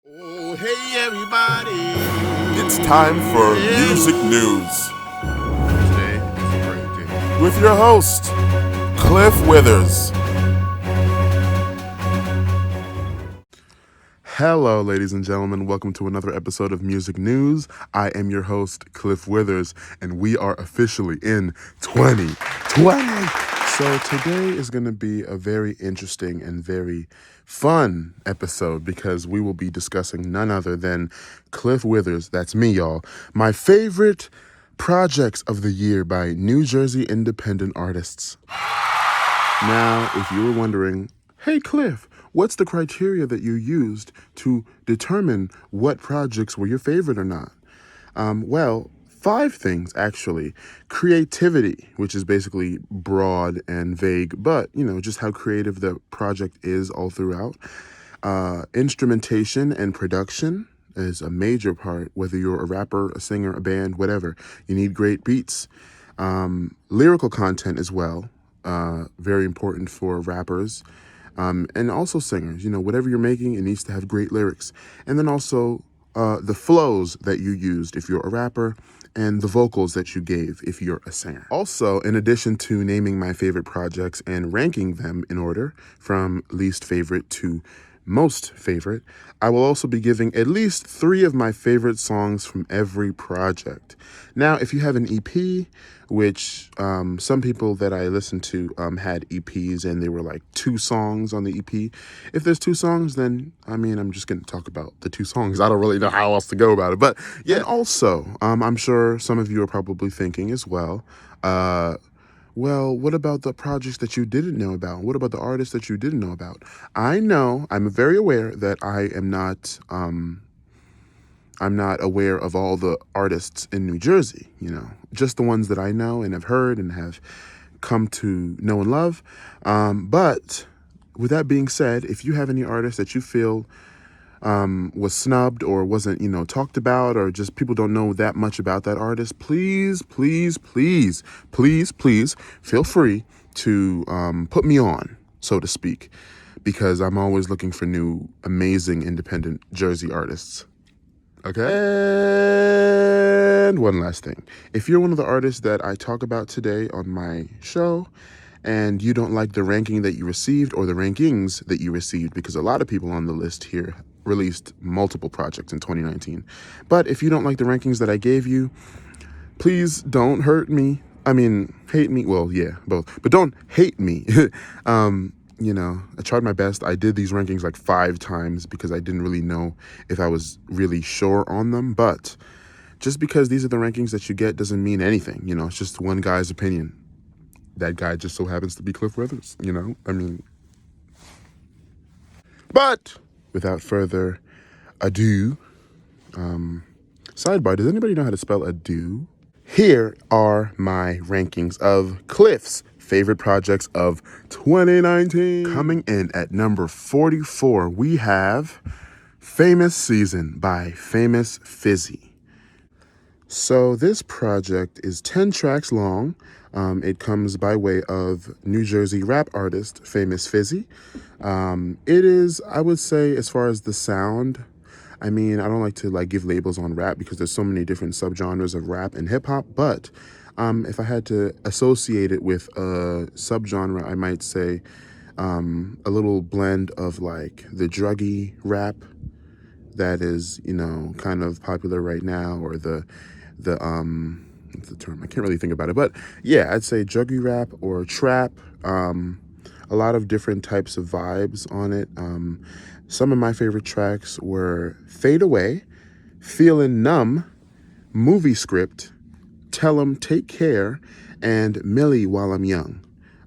Oh, hey everybody! It's time for Music News Today is a great day. with your host, Cliff Withers. Hello, ladies and gentlemen. Welcome to another episode of Music News. I am your host, Cliff Withers, and we are officially in 2020. So today is going to be a very interesting and very fun episode because we will be discussing none other than Cliff Withers, that's me, y'all, my favorite projects of the year by New Jersey independent artists. Now, if you were wondering, hey Cliff, what's the criteria that you used to determine what projects were your favorite or not? Well, 5 things actually. Creativity, which is basically broad and vague, but just how creative the project is all throughout. Instrumentation and production is a major part, whether you're a rapper, a singer, a band, whatever. You need great beats. Lyrical content as well, very important for rappers. And also singers, whatever you're making, it needs to have great lyrics. And then also the flows that you used if you're a rapper, and the vocals that you gave if you're a singer. Also, in addition to naming my favorite projects and ranking them in order from least favorite to most favorite, I will also be giving at least 3 of my favorite songs from every project. Now, if you have an EP, which some people that I listened to had EPs and they were like 2 songs on the EP. If there's 2 songs, then I'm just going to talk about the 2 songs. I don't really know how else to go about it. But yeah, and also, I'm sure some of you are probably thinking as well, well, what about the projects that you didn't know about? What about the artists that you didn't know about? I'm very aware that I'm not aware of all the artists in New Jersey, just the ones that I know and have heard and have come to know and love. But with that being said, if you have any artists that you feel was snubbed or wasn't, talked about, or just people don't know that much about that artist, please feel free to put me on, so to speak, because I'm always looking for new, amazing, independent Jersey artists. Okay. And one last thing. If you're one of the artists that I talk about today on my show and you don't like the ranking that you received or the rankings that you received, because a lot of people on the list here released multiple projects in 2019. But if you don't like the rankings that I gave you, please don't hurt me. Hate me. Well, yeah, both. But don't hate me. I tried my best. I did these rankings like 5 times because I didn't really know if I was really sure on them. But just because these are the rankings that you get doesn't mean anything. It's just one guy's opinion. That guy just so happens to be Cliff Withers, But without further ado, sidebar, does anybody know how to spell ado? Here are my rankings of Cliff's favorite projects of 2019. Coming in at number 44, we have Famous Season by Famous Fizzy. So this project is 10 tracks long. It comes by way of New Jersey rap artist Famous Fizzy. It is, I would say, as far as the sound, I don't like to give labels on rap because there's so many different subgenres of rap and hip hop, but if I had to associate it with a subgenre, I might say a little blend of the druggy rap that is, kind of popular right now, or the what's the term? I can't really think about it, but yeah, I'd say druggy rap or trap. A lot of different types of vibes on it. Some of my favorite tracks were Fade Away, Feelin' Numb, Movie Script, Tell 'Em Take Care, and Millie While I'm Young.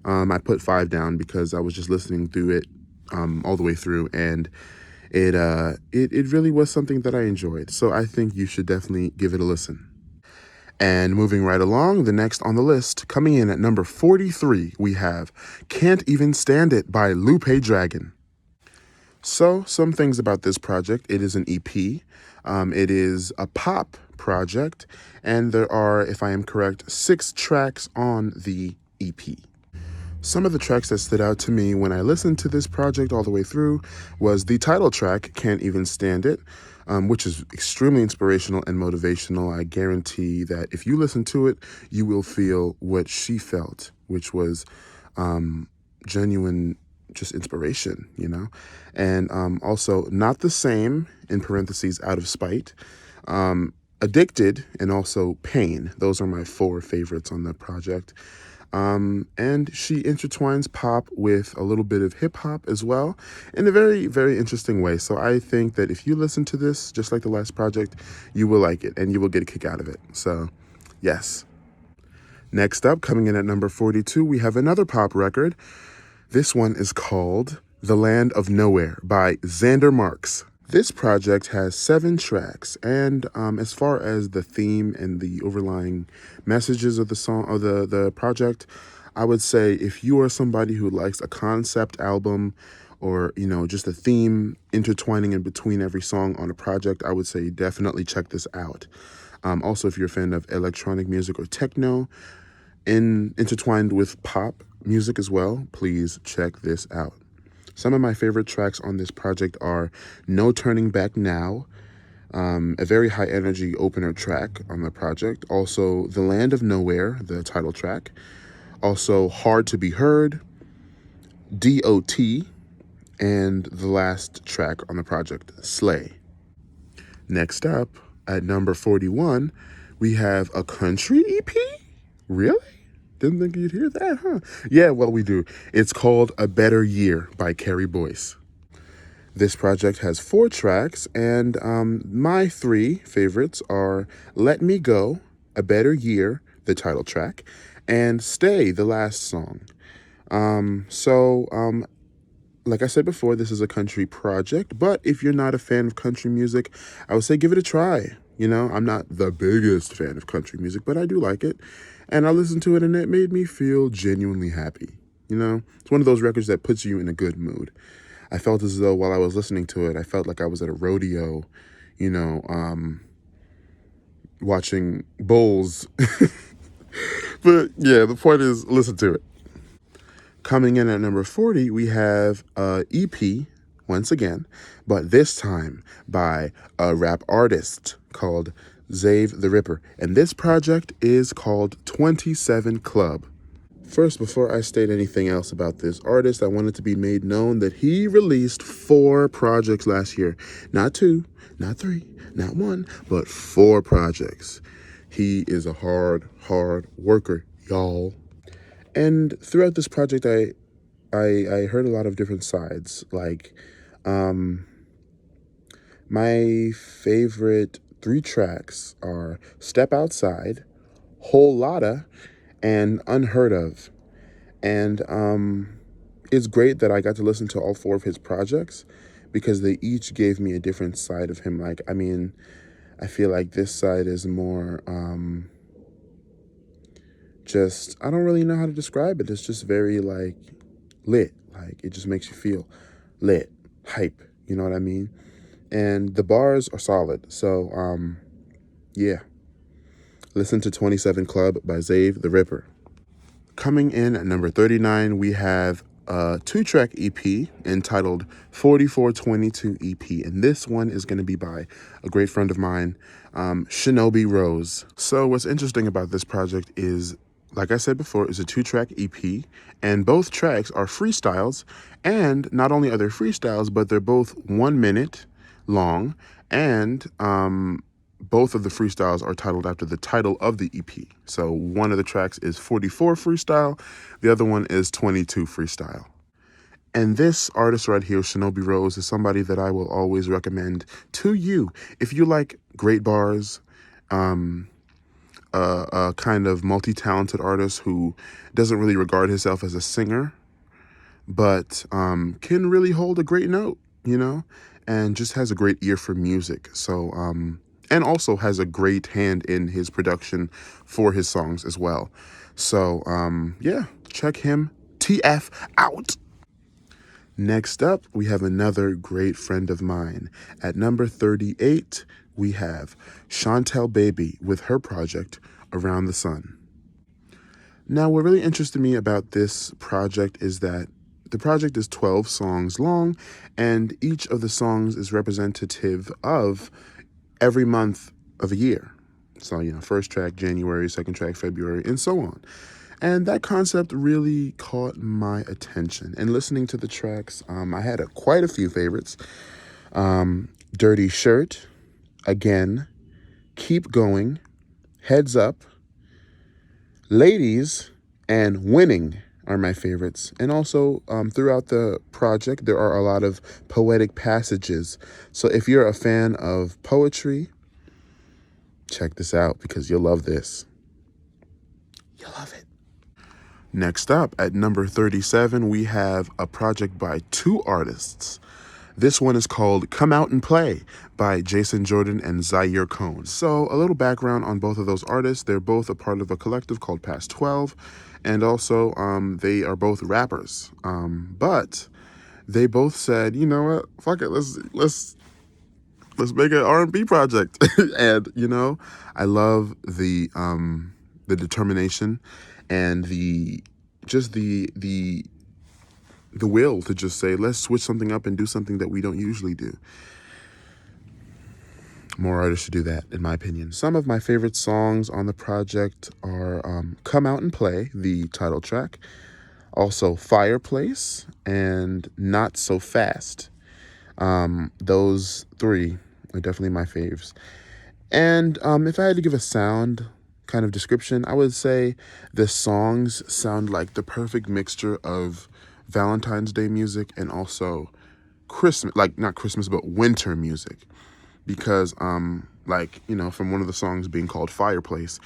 I put 5 down because I was just listening through it all the way through, and it really was something that I enjoyed. So I think you should definitely give it a listen. And moving right along, the next on the list, coming in at number 43, we have Can't Even Stand It by Lupe Dragon. So, some things about this project. It is an EP. It is a pop project, and there are, if I am correct, 6 tracks on the EP. Some of the tracks that stood out to me when I listened to this project all the way through was the title track, Can't Even Stand It, which is extremely inspirational and motivational. I guarantee that if you listen to it, you will feel what she felt, which was genuine just inspiration, you know? And also, Not the Same, in parentheses, Out of Spite, Addicted, and also Pain. Those are my 4 favorites on the project. And she intertwines pop with a little bit of hip hop as well in a very, very interesting way. So I think that if you listen to this, just like the last project, you will like it and you will get a kick out of it. So, yes. Next up, coming in at number 42, we have another pop record. This one is called The Land of Nowhere by Xander Marks. This project has 7 tracks, and as far as the theme and the overlying messages of the song of the project, I would say if you are somebody who likes a concept album or, you know, just a theme intertwining in between every song on a project, I would say definitely check this out. Also, if you're a fan of electronic music or techno, intertwined with pop music as well, please check this out. Some of my favorite tracks on this project are No Turning Back Now, a very high energy opener track on the project. Also, The Land of Nowhere, the title track. Also, Hard to Be Heard, D.O.T., and the last track on the project, Slay. Next up, at number 41, we have a country EP? Really? Didn't think you'd hear that, huh? Yeah, well, we do. It's called A Better Year by Carrie Boyce. This project has 4 tracks, and my 3 favorites are Let Me Go, A Better Year, the title track, and Stay, the last song. Like I said before, this is a country project, but if you're not a fan of country music, I would say give it a try. You know, I'm not the biggest fan of country music, but I do like it. And I listened to it and it made me feel genuinely happy. You know, it's one of those records that puts you in a good mood. I felt as though while I was listening to it, I felt like I was at a rodeo, you know, watching bulls. But yeah, the point is, listen to it. Coming in at number 40, we have a EP, once again, but this time by a rap artist called Zave the Ripper. And this project is called 27 Club. First, before I state anything else about this artist, I want it to be made known that he released 4 projects last year. Not 2, not 3, not 1, but 4 projects. He is a hard worker, y'all. And throughout this project, I heard a lot of different sides. Like, my favorite 3 tracks are Step Outside, Whole Lotta, and Unheard Of. And it's great that I got to listen to all 4 of his projects because they each gave me a different side of him. Like, I mean, I feel like this side is more just, I don't really know how to describe it. It's just very like lit. Like, it just makes you feel lit, hype, you know what I mean? And the bars are solid. So, yeah. Listen to 27 Club by Zave the Ripper. Coming in at number 39, we have a 2-track EP entitled 4422 EP. And this one is going to be by a great friend of mine, Shinobi Rose. So what's interesting about this project is, like I said before, it's a 2-track EP, and both tracks are freestyles. And not only are they freestyles, but they're both 1 minute long, and both of the freestyles are titled after the title of the EP. So one of the tracks is 44 Freestyle, the other one is 22 Freestyle. And this artist right here, Shinobi Rose, is somebody that I will always recommend to you. If you like great bars, a kind of multi-talented artist who doesn't really regard himself as a singer, but can really hold a great note, you know, and just has a great ear for music. So, and also has a great hand in his production for his songs as well. So, yeah, check him TF out. Next up, we have another great friend of mine. At number 38, we have Chantel Baby with her project, Around the Sun. Now, what really interested me about this project is that the project is 12 songs long, and each of the songs is representative of every month of a year. So, first track January, second track February, and so on. And that concept really caught my attention. And listening to the tracks, I had quite a few favorites. Dirty Shirt, Again, Keep Going, Heads Up, Ladies, and Winning are my favorites. And also, throughout the project, there are a lot of poetic passages. So if you're a fan of poetry, check this out because you'll love this. You'll love it. Next up, at number 37, we have a project by two artists. This one is called Come Out and Play by Jason Jordan and Zaire Cone. So a little background on both of those artists. They're both a part of a collective called Past 12, and also they are both rappers. But they both said, you know what, fuck it, let's make an R&B project. And I love the determination and the will to just say, let's switch something up and do something that we don't usually do. More artists should do that, in my opinion. Some of my favorite songs on the project are Come Out and Play, the title track, also Fireplace, and Not So Fast. Those three are definitely my faves. And if I had to give a sound kind of description, I would say the songs sound like the perfect mixture of Valentine's Day music and also Christmas, like not Christmas, but winter music. Because, from one of the songs being called Fireplace,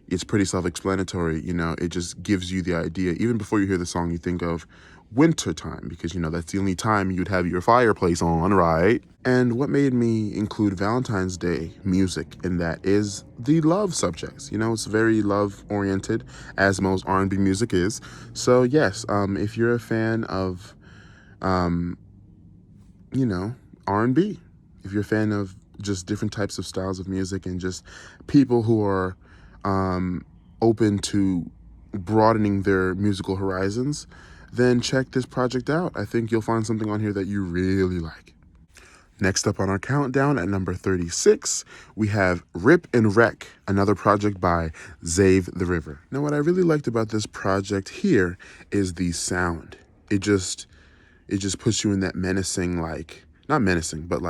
it's pretty self-explanatory. It just gives you the idea. Even before you hear the song, you think of winter time because, that's the only time you'd have your fireplace on, right? And what made me include Valentine's Day music in that is the love subjects. It's very love-oriented, as most R&B music is. So, yes, if you're a fan of, R&B, if you're a fan of just different types of styles of music and just people who are open to broadening their musical horizons, then check this project out. I think you'll find something on here that you really like. Next up on our countdown at number 36, we have Rip and Wreck, another project by Zave the River. Now, what I really liked about this project here is the sound. It just puts you in that menacing, not menacing, but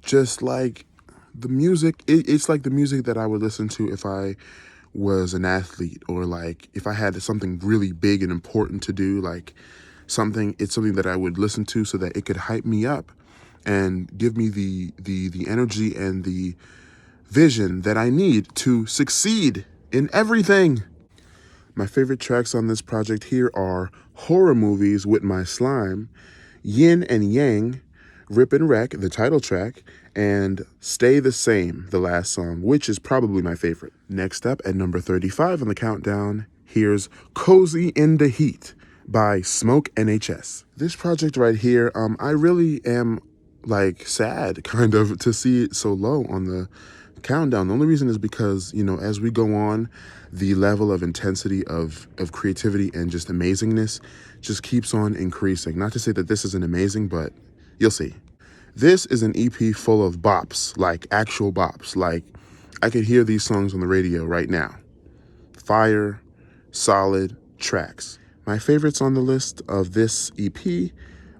just like the music. It's like the music that I would listen to if I was an athlete, or if I had something really big and important to do, it's something that I would listen to so that it could hype me up and give me the energy and the vision that I need to succeed in everything. My favorite tracks on this project here are Horror Movies with My Slime, Yin and Yang, Rip and Wreck, the title track, and Stay the Same, the last song, which is probably my favorite. Next up at number 35 on the countdown, here's Cozy in the Heat by Smoke NHS. This project right here, I really am sad kind of to see it so low on the countdown. The only reason is because, as we go on, the level of intensity of creativity and just amazingness just keeps on increasing. Not to say that this isn't amazing, but you'll see. This is an EP full of bops, actual bops. I could hear these songs on the radio right now. Fire, solid tracks. My favorites on the list of this EP,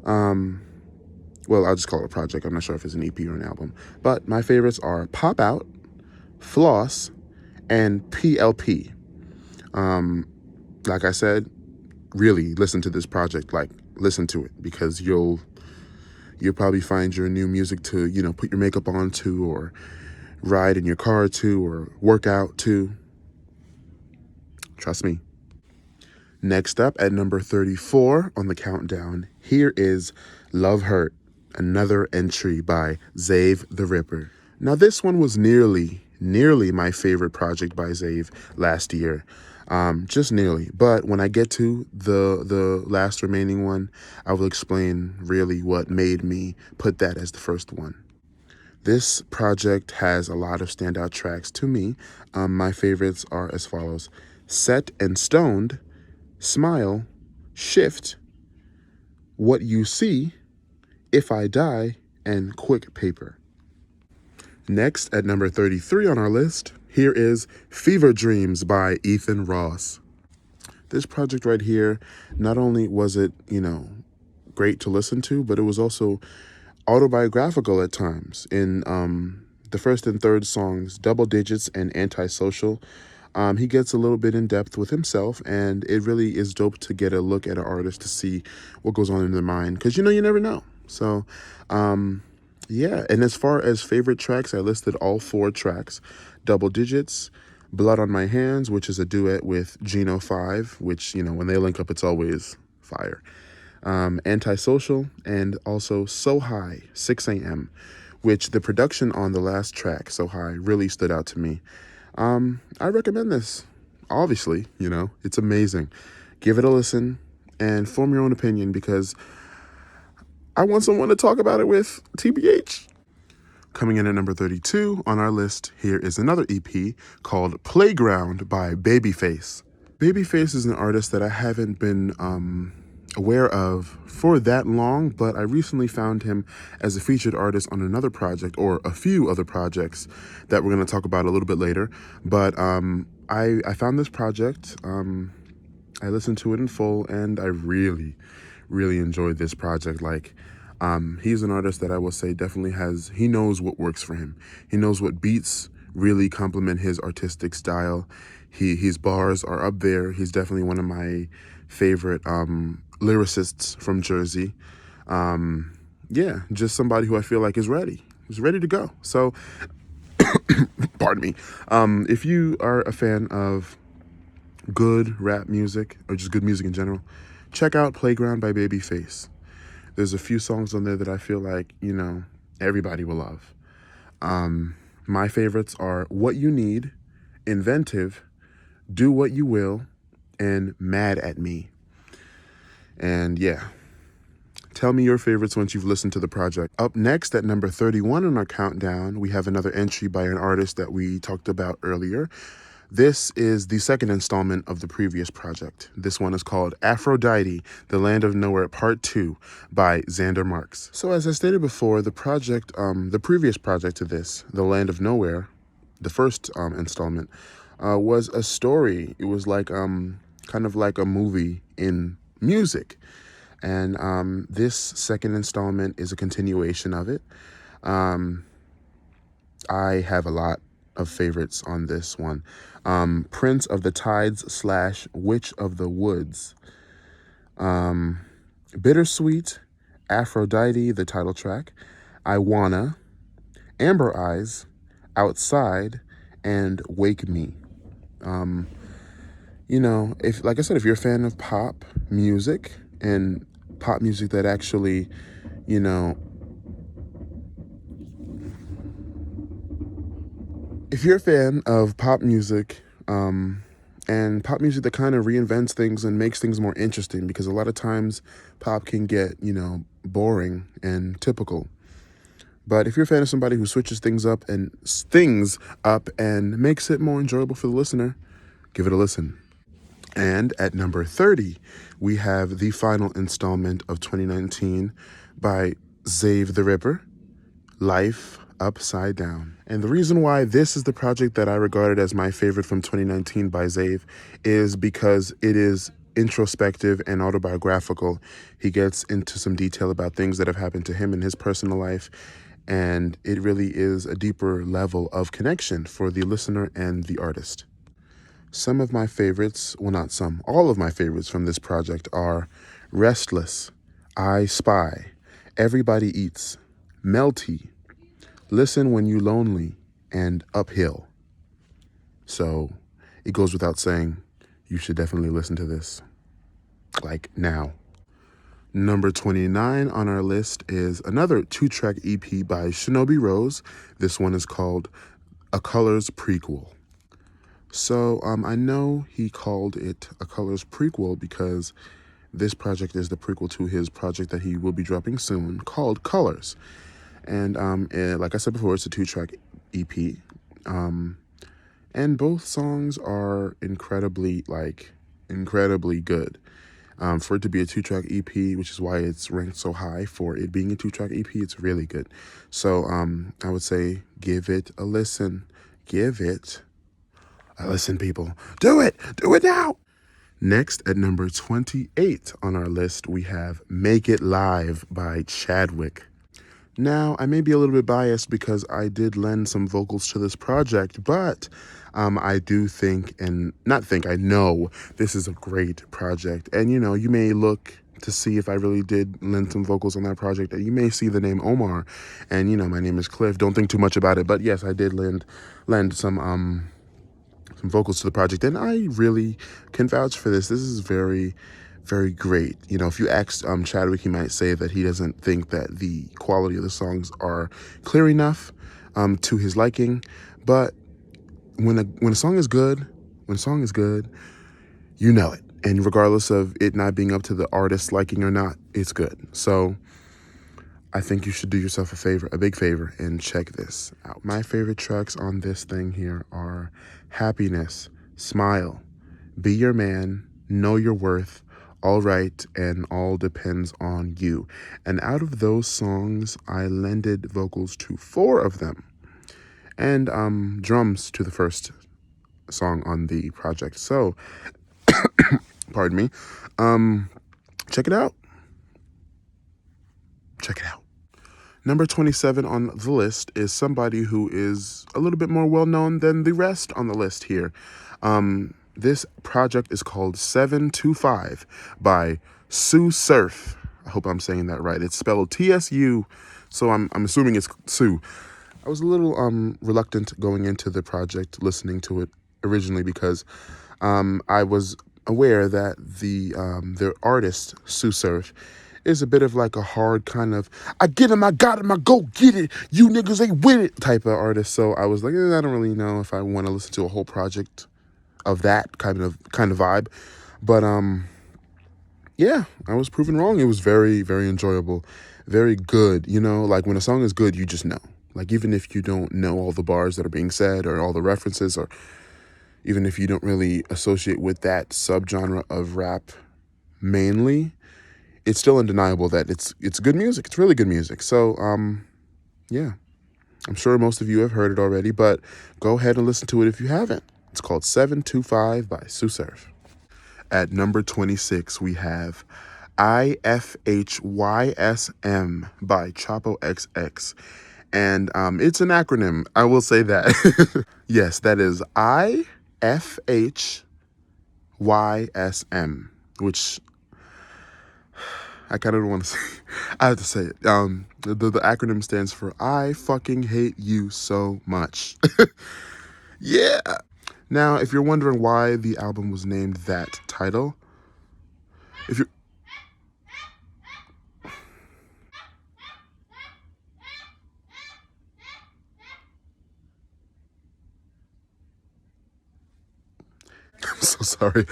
I'll just call it a project. I'm not sure if it's an EP or an album. But my favorites are Pop Out, Floss, and PLP. Like I said, really listen to this project. Listen to it because you'll probably find your new music to, put your makeup on to, or ride in your car to, or work out to. Trust me. Next up at number 34 on the countdown, here is Love Hurt, another entry by Zave the Ripper. Now, this one was nearly my favorite project by Zave last year. Just nearly. But when I get to the last remaining one, I will explain really what made me put that as the first one. This project has a lot of standout tracks to me. My favorites are as follows: Set and Stoned, Smile, Shift, What You See, If I Die, and Quick Paper. Next, at number 33 on our list, here is Fever Dreams by Ethan Ross. This project right here, not only was it, great to listen to, but it was also autobiographical at times. In the first and third songs, Double Digits and Antisocial, he gets a little bit in depth with himself, and it really is dope to get a look at an artist to see what goes on in their mind, because you never know. So, yeah, and as far as favorite tracks, I listed all 4 tracks. Double Digits, Blood on My Hands, which is a duet with Geno 5, which, when they link up, it's always fire. Antisocial, and also So High, 6 a.m., which the production on the last track, So High, really stood out to me. I recommend this. Obviously, it's amazing. Give it a listen and form your own opinion, because I want someone to talk about it with, TBH. Coming in at number 32 on our list, here is another EP called Playground by Babyface. Babyface is an artist that I haven't been aware of for that long, but I recently found him as a featured artist on another project, or a few other projects that we're going to talk about a little bit later. But I found this project, I listened to it in full, and I really, really enjoyed this project. He's an artist that I will say definitely he knows what works for him. He knows what beats really complement his artistic style. His bars are up there. He's definitely one of my favorite lyricists from Jersey. Yeah, just somebody who I feel like is ready to go. So, pardon me. If you are a fan of good rap music, or just good music in general, check out Playground by Babyface. There's a few songs on there that I feel like, everybody will love. My favorites are What You Need, Inventive, Do What You Will, and Mad at Me. And yeah, tell me your favorites once you've listened to the project. Up next at number 31 on our countdown, we have another entry by an artist that we talked about earlier. This is the second installment of the previous project. This one is called Aphrodite, The Land of Nowhere Part 2 by Xander Marks. So as I stated before, the previous project to this, The Land of Nowhere, the first installment, was a story. It was like kind of like a movie in music. And this second installment is a continuation of it. I have a lot of favorites on this one. Prince of the Tides / Witch of the Woods. Bittersweet, Aphrodite, the title track, I Wanna, Amber Eyes, Outside, and Wake Me. If, like I said, if you're a fan of pop music, and pop music that actually, if you're a fan of pop music, and pop music that kind of reinvents things and makes things more interesting, because a lot of times pop can get, boring and typical. But if you're a fan of somebody who switches things up and makes it more enjoyable for the listener, give it a listen. And at number 30, we have the final installment of 2019 by Zave the Ripper, Life Upside Down. And the reason why this is the project that I regarded as my favorite from 2019 by Zave is because it is introspective and autobiographical. He gets into some detail about things that have happened to him in his personal life, and it really is a deeper level of connection for the listener and the artist. Some of my favorites, well, not some, all of my favorites from this project are Restless, I Spy, Everybody Eats, Melty, Listen When You Lonely, and Uphill. So it goes without saying, you should definitely listen to this, like now. Number 29 on our list is another 2-track EP by Shinobi Rose. This one is called A Colors Prequel. So I know he called it A Colors Prequel because this project is the prequel to his project that he will be dropping soon called Colors. And like I said before, it's a 2-track EP. And both songs are incredibly good. For it to be a 2-track EP, which is why it's ranked so high. For it being a 2-track EP, it's really good. So I would say give it a listen. Give it a listen, people. Do it now. Next, at number 28 on our list, we have Make It Live by Chadwick. Now, I may be a little bit biased because I did lend some vocals to this project, but I do think, and not think, I know this is a great project. And, you may look to see if I really did lend some vocals on that project. And you may see the name Omar, and, my name is Cliff. Don't think too much about it, but yes, I did lend some vocals to the project, and I really can vouch for this. This is very, very great. If you ask Chadwick, he might say that he doesn't think that the quality of the songs are clear enough to his liking. But when a song is good, you know it. And regardless of it not being up to the artist's liking or not, it's good. So I think you should do yourself a big favor, and check this out. My favorite tracks on this thing here are Happiness, Smile, Be Your Man, Know Your Worth, All Right, and All Depends on You. And out of those songs, I lended vocals to 4 of them, and drums to the first song on the project. So, pardon me, check it out. Number 27 on the list is somebody who is a little bit more well-known than the rest on the list here. This project is called 725 by Sue Surf. I hope I'm saying that right. It's spelled TSU, so I'm assuming it's Sue. I was a little reluctant going into the project, listening to it originally, because I was aware that the artist, Sue Surf, is a bit of like a hard kind of, I get him, I got him, I go get it, you niggas ain't with it type of artist. So I was like, I don't really know if I want to listen to a whole project of that kind of vibe. But yeah, I was proven wrong. It was very, very enjoyable, very good. Like when a song is good, you just know. Like even if you don't know all the bars that are being said or all the references, or even if you don't really associate with that subgenre of rap mainly, it's still undeniable that it's good music. It's really good music. So, yeah, I'm sure most of you have heard it already, but go ahead and listen to it if you haven't. It's called 725 by Sue Surf. At number 26, we have IFHYSM by Chapo XX. And it's an acronym. I will say that. Yes, that is IFHYSM, which I kind of don't want to say. I have to say it. The acronym stands for I fucking hate you so much. Yeah. Now, if you're wondering why the album was named that title, if you're... I'm so sorry.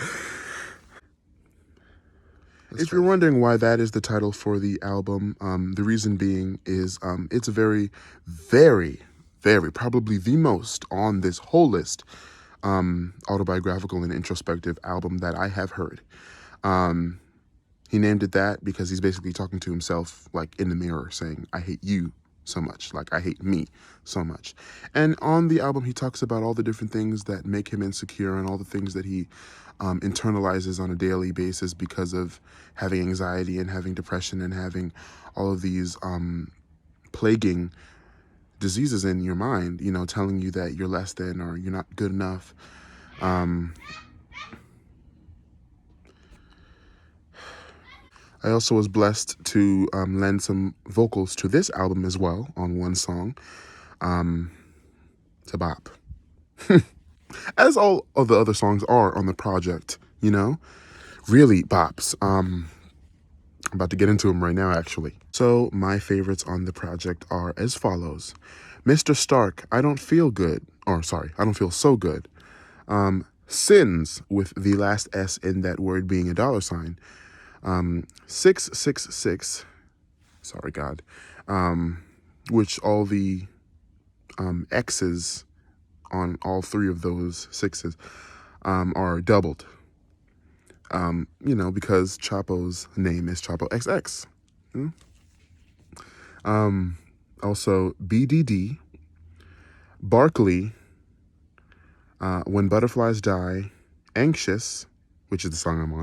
If you're wondering why that is the title for the album, the reason being is it's a very, very, very, probably the most on this whole list, autobiographical and introspective album that I have heard. He named it that because he's basically talking to himself, like in the mirror, saying, I hate you so much, like I hate me so much. And on the album, he talks about all the different things that make him insecure and all the things that he internalizes on a daily basis because of having anxiety and having depression and having all of these plaguing diseases in your mind, telling you that you're less than or you're not good enough. I also was blessed to lend some vocals to this album as well on one song. It's a bop. As all of the other songs are on the project, really bops. I'm about to get into them right now, actually. So my favorites on the project are as follows. Mr. Stark, I Don't Feel Good. Or sorry, I Don't Feel So Good. Sins, with the last S in that word being a $. 666, sorry God, which all the X's on all three of those sixes are doubled. Because Chapo's name is Chapo XX. Also, BDD, Barkley, When Butterflies Die, Anxious, which is the song I'm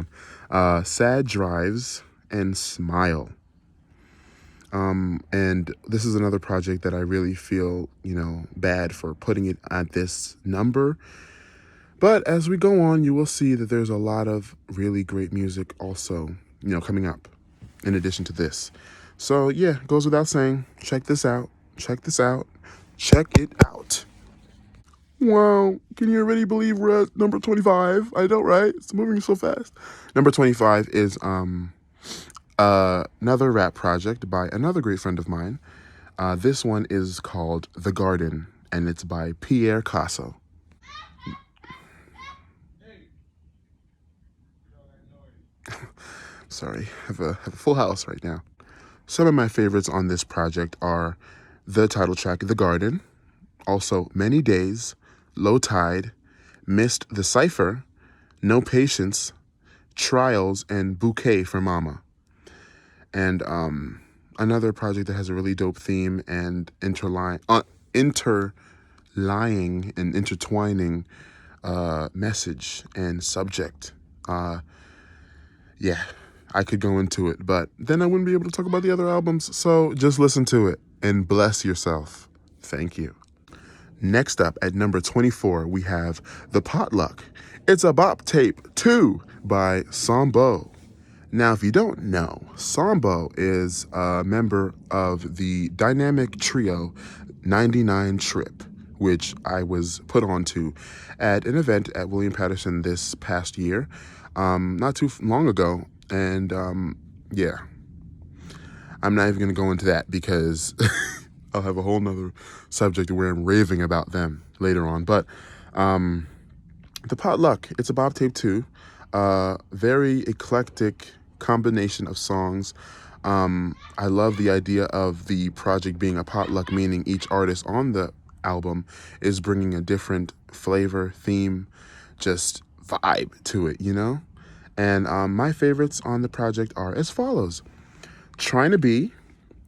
on, Sad Drives, and Smile. And this is another project that I really feel, bad for putting it at this number. But as we go on, you will see that there's a lot of really great music also, coming up in addition to this. So yeah, goes without saying, check this out, check this out, check it out. Wow, can you already believe we're at number 25? I know, right? It's moving so fast. Number 25 is another rap project by another great friend of mine. This one is called The Garden, and it's by Pierre Casso. Sorry, I have a full house right now. Some of my favorites on this project are the title track, The Garden, also Many Days, Low Tide, Missed the Cipher, No Patience, Trials, and Bouquet for Mama. And another project that has a really dope theme and interlying and intertwining message and subject. Yeah, I could go into it, but then I wouldn't be able to talk about the other albums. So just listen to it and bless yourself. Thank you. Next up at number 24, we have The Potluck. It's a bop tape 2 by Sambo. Now, if you don't know, Sambo is a member of the dynamic trio 99 Trip, which I was put onto at an event at William Patterson this past year, not too long ago. And yeah, I'm not even going to go into that because I'll have a whole nother subject where I'm raving about them later on. But The Potluck, it's a bop tape 2, very eclectic combination of songs. I love the idea of the project being a potluck, meaning each artist on the album is bringing a different flavor, theme, just vibe to it, And my favorites on the project are as follows: Trying to Be,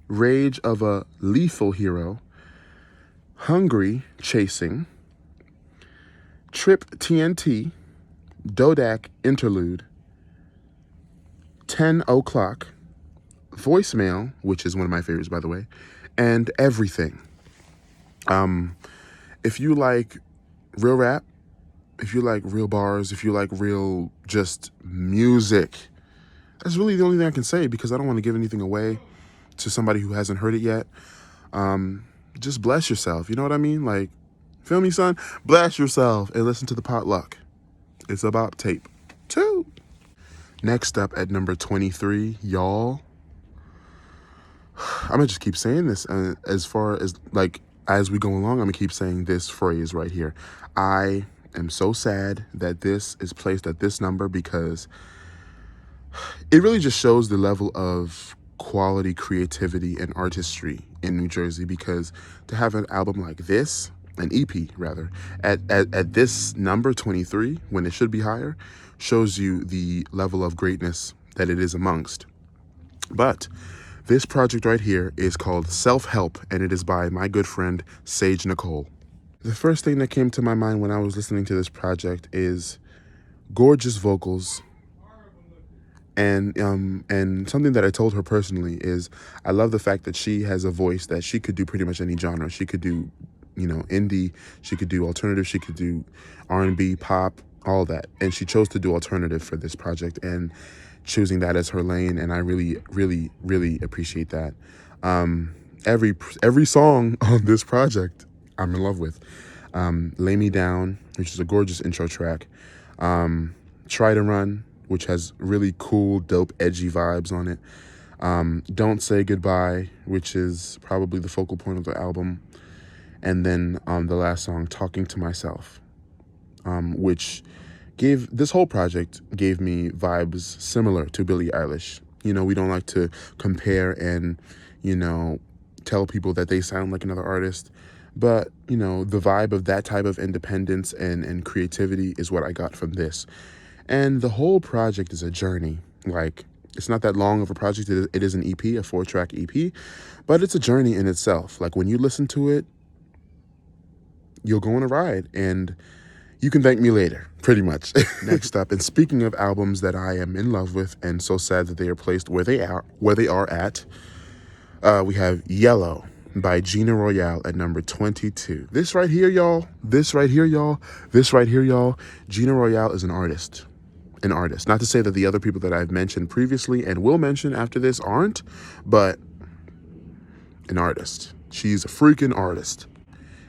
Rage of a Lethal Hero, Hungry, Chasing, Trip TNT, Dodak Interlude, 10 O'Clock, Voicemail, which is one of my favorites, by the way, and Everything. If you like real rap, if you like real bars, if you like real just music, that's really the only thing I can say, because I don't want to give anything away to somebody who hasn't heard it yet. Just bless yourself. You know what I mean? Like, feel me, son? Bless yourself and listen to The Potluck. It's a bop tape 2. Next up at number 23, y'all. I'm going to just keep saying this as far as, as we go along, I'm going to keep saying this phrase right here. I am so sad that this is placed at this number, because it really just shows the level of quality, creativity, and artistry in New Jersey, because to have an album like this, an EP rather, at this number 23, when it should be higher, shows you the level of greatness that it is amongst. But this project right here is called Self-Help, and it is by my good friend Sage Nicole. The first thing that came to my mind when I was listening to this project is gorgeous vocals. And something that I told her personally is I love the fact that she has a voice that she could do pretty much any genre. She could do, indie, she could do alternative, she could do R&B, pop, all that. And she chose to do alternative for this project, and choosing that as her lane. And I really, really, really appreciate that. Every song on this project I'm in love with. Lay Me Down, which is a gorgeous intro track. Try to Run, which has really cool, dope, edgy vibes on it. Don't Say Goodbye, which is probably the focal point of the album. And then the last song, Talking to Myself, which this whole project gave me vibes similar to Billie Eilish. We don't like to compare and, tell people that they sound like another artist. But, you know, the vibe of that type of independence and creativity is what I got from this. And the whole project is a journey. Like, it's not that long of a project. It is an EP, a 4-track EP, but it's a journey in itself. Like, when you listen to it, you'll go on a ride and you can thank me later, pretty much. Next up, and speaking of albums that I am in love with and so sad that they are placed where they are at, we have Yellow by Gina Royale at number 22. This right here, y'all. Gina Royale is an artist. An artist. Not to say that the other people that I've mentioned previously and will mention after this aren't, but an artist. She's a freaking artist.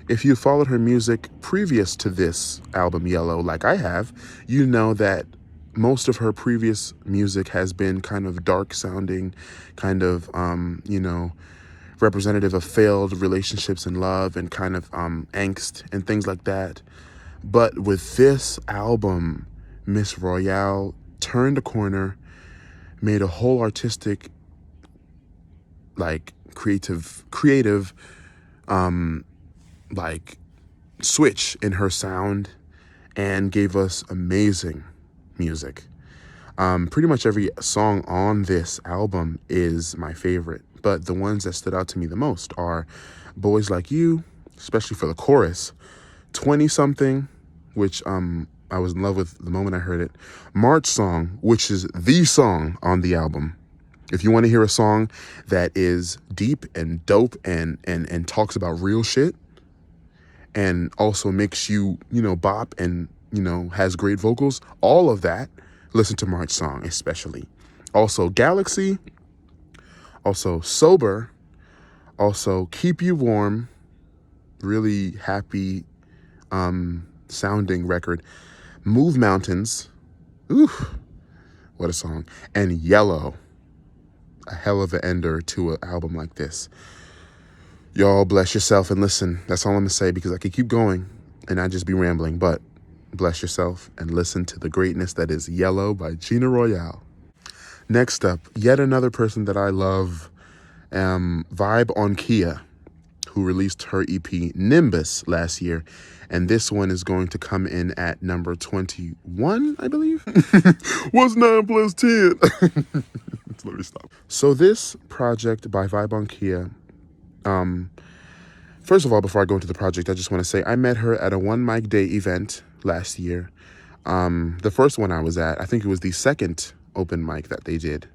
If you followed her music previous to this album, Yellow, like I have, you know that most of her previous music has been kind of dark sounding, kind of, representative of failed relationships and love and kind of angst and things like that. But with this album, Miss Royale turned a corner, made a whole artistic, like creative, like switch in her sound and gave us amazing music. Pretty much every song on this album is my favorite, but the ones that stood out to me the most are Boys Like You, especially for the chorus, 20 Something, which I was in love with the moment I heard it, March Song, which is the song on the album. If you want to hear a song that is deep and dope and talks about real shit and also makes you, bop and, has great vocals, all of that, listen to March Song especially. Also Galaxy, also Sober, also Keep You Warm, really happy sounding record. Move Mountains, ooh, what a song. And Yellow, a hell of an ender to an album like this. Y'all bless yourself and listen. That's all I'm gonna say, because I could keep going and I'd just be rambling, but bless yourself and listen to the greatness that is Yellow by Gina Royale. Next up, yet another person that I love, Vibe on Kia, who released her EP Nimbus last year. And this one is going to come in at number 21, I believe. What's 9 plus 10? Let me stop. So this project by Vibe on Kia, first of all, before I go into the project, I just want to say I met her at a One Mic Day event last year. The first one I was at, I think it was the second open mic that they did.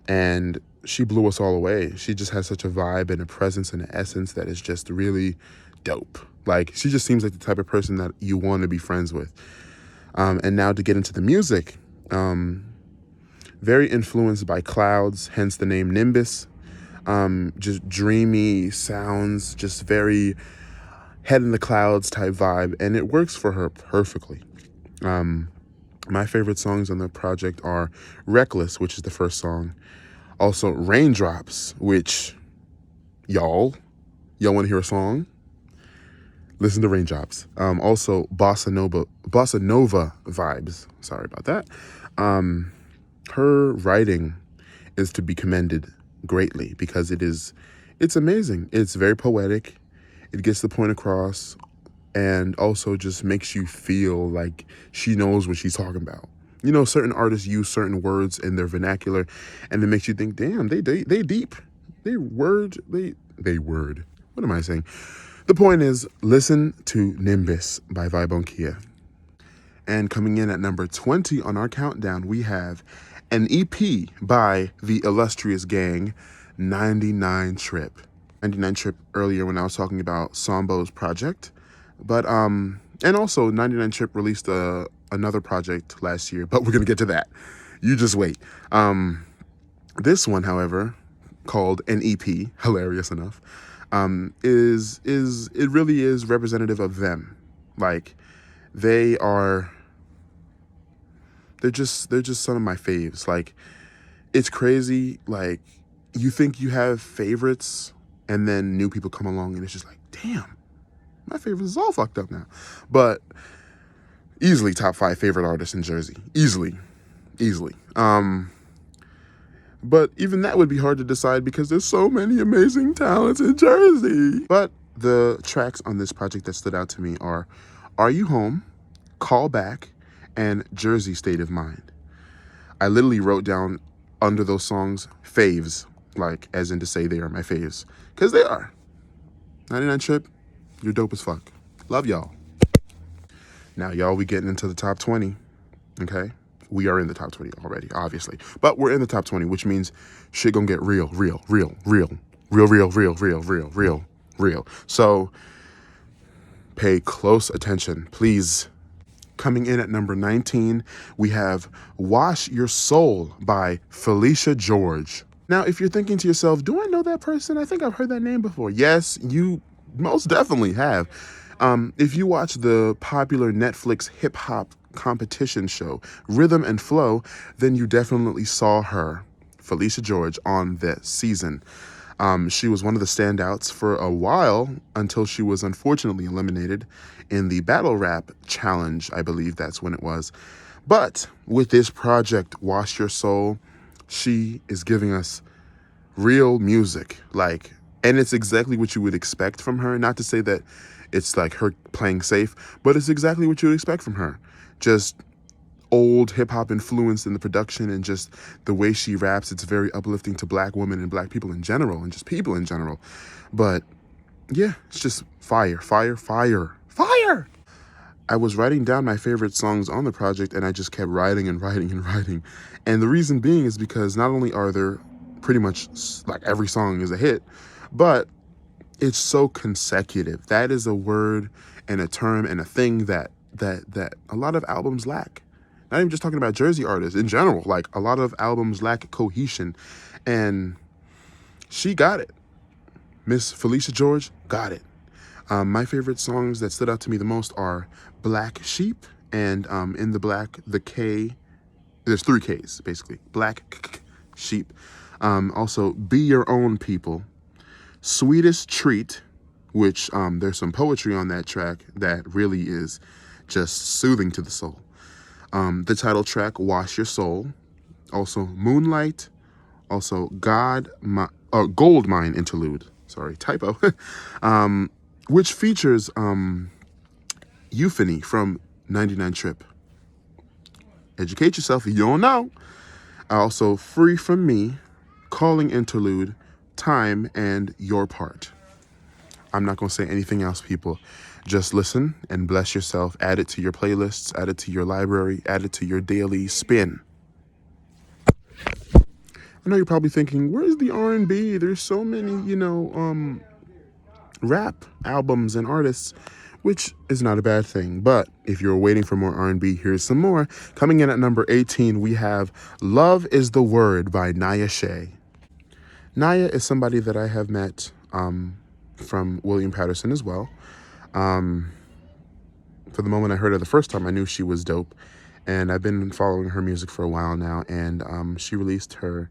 And she blew us all away. She just has such a vibe and a presence and an essence that is just really dope. Like, she just seems like the type of person that you want to be friends with. And now to get into the music, very influenced by clouds, hence the name Nimbus. Just dreamy sounds, just very head in the clouds type vibe, and it works for her perfectly. My favorite songs on the project are Reckless, which is the first song. Also Raindrops, which y'all want to hear a song? Listen to Raindrops. Also Bossa Nova vibes. Sorry about that. Her writing is to be commended greatly because it's amazing. It's very poetic. It gets the point across and also just makes you feel like she knows what she's talking about. You know, certain artists use certain words in their vernacular and it makes you think, damn, they deep. They word. What am I saying? The point is, listen to Nimbus by Vibe on Kia. And coming in at number 20 on our countdown, we have an EP by the illustrious gang, 99 Trip. 99 Trip earlier when I was talking about Sambo's project. But, and also 99 Trip released another project last year, but we're going to get to that. You just wait. This one, however, called an EP, hilarious enough, it really is representative of them. Like, they're just some of my faves. Like, it's crazy. Like, you think you have favorites and then new people come along and it's just like, damn, my favorites is all fucked up now. But easily top 5 favorite artists in Jersey. Easily. But even that would be hard to decide because there's so many amazing talents in Jersey. But the tracks on this project that stood out to me Are You Home, Call Back, and Jersey State of Mind. I literally wrote down under those songs faves, like as in to say they are my faves, because they are. 99 Trip, you're dope as fuck. Love y'all. Now, y'all, we getting into the top 20, okay? We are in the top 20 already, obviously. But we're in the top 20, which means shit gonna get real. So pay close attention, please. Coming in at number 19, we have Wash Your Soul by Felicia George. Now, if you're thinking to yourself, do I know that person? I think I've heard that name before. Yes, you most definitely have. If you watch the popular Netflix hip hop competition show, Rhythm and Flow, then you definitely saw her, Felicia George, on that season. She was one of the standouts for a while until she was unfortunately eliminated in the Battle Rap Challenge. I believe that's when it was. But with this project, Wash Your Soul, she is giving us real music, and it's exactly what you would expect from her. Not to say that it's like her playing safe, but it's exactly what you would expect from her. Just old hip-hop influence in the production and just the way she raps. It's very uplifting to black women and black people in general and just people in general. But yeah, it's just fire. I was writing down my favorite songs on the project and I just kept writing. And the reason being is because not only are there pretty much like every song is a hit, but it's so consecutive. That is a word and a term and a thing that a lot of albums lack. Not even just talking about Jersey artists in general. Like, a lot of albums lack cohesion, and she got it. Miss Felicia George got it. My favorite songs that stood out to me the most are Black Sheep and in the K. There's 3 Ks basically. Black Sheep. Also, Be Your Own People. Sweetest Treat, which there's some poetry on that track that really is just soothing to the soul. The title track, Wash Your Soul. Also, Moonlight. Also, Gold Mine Interlude. Sorry, typo. Which features Euphony from 99 Trip. Educate yourself if you don't know. Also, Free From Me, Calling Interlude, Time, and Your Part. I'm not going to say anything else, people. Just listen and bless yourself. Add it to your playlists, add it to your library, add it to your daily spin. I know you're probably thinking, where's the R&B? There's so many, rap albums and artists, which is not a bad thing. But if you're waiting for more R&B, here's some more. Coming in at number 18, we have Love Is the Word by Naya Shea. Naya is somebody that I have met from William Patterson as well. For the moment I heard her the first time, I knew she was dope. And I've been following her music for a while now. And she released her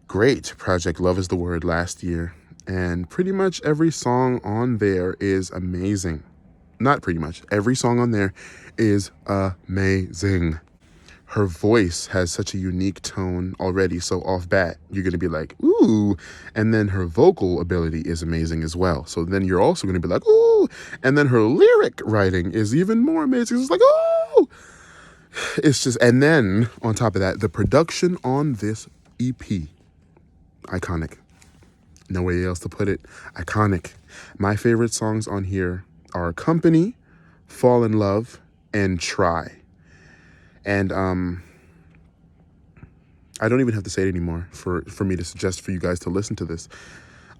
great project, Love Is the Word, last year. And pretty much every song on there is amazing. Not pretty much. Every song on there is amazing. Her voice has such a unique tone already, so off bat, you're going to be like, ooh. And then her vocal ability is amazing as well. So then you're also going to be like, ooh. And then her lyric writing is even more amazing. It's like, ooh. It's just, and then on top of that, the production on this EP, iconic. No way else to put it. Iconic. My favorite songs on here are Company, Fall in Love, and Try. And I don't even have to say it anymore for me to suggest for you guys to listen to this.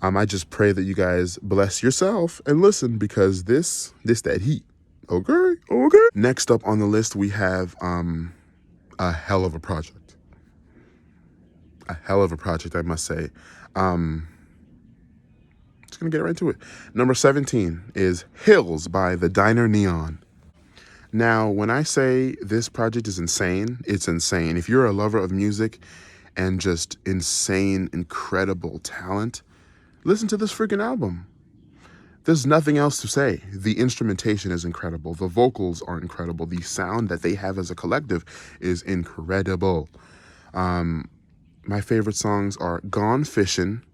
I just pray that you guys bless yourself and listen, because this that heat. Okay. Next up on the list, we have a hell of a project. A hell of a project, I must say. Just gonna get right to it. Number 17 is Hills by The Diner Neon. Now, when I say this project is insane, it's insane. If you're a lover of music and just insane, incredible talent, listen to this freaking album. There's nothing else to say. The instrumentation is incredible. The vocals are incredible. The sound that they have as a collective is incredible. My favorite songs are Gone Fishin',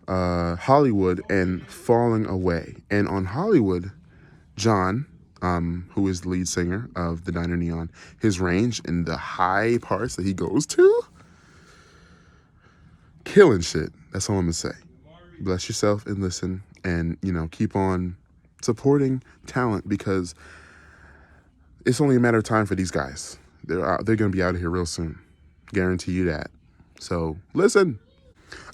Hollywood and Falling Away. And on Hollywood, John, who is the lead singer of the Diner Neon, his range in the high parts that he goes to, killing shit. That's all I'm gonna say. Bless yourself and listen, and keep on supporting talent, because it's only a matter of time for these guys. They're gonna be out of here real soon. Guarantee you that. So listen.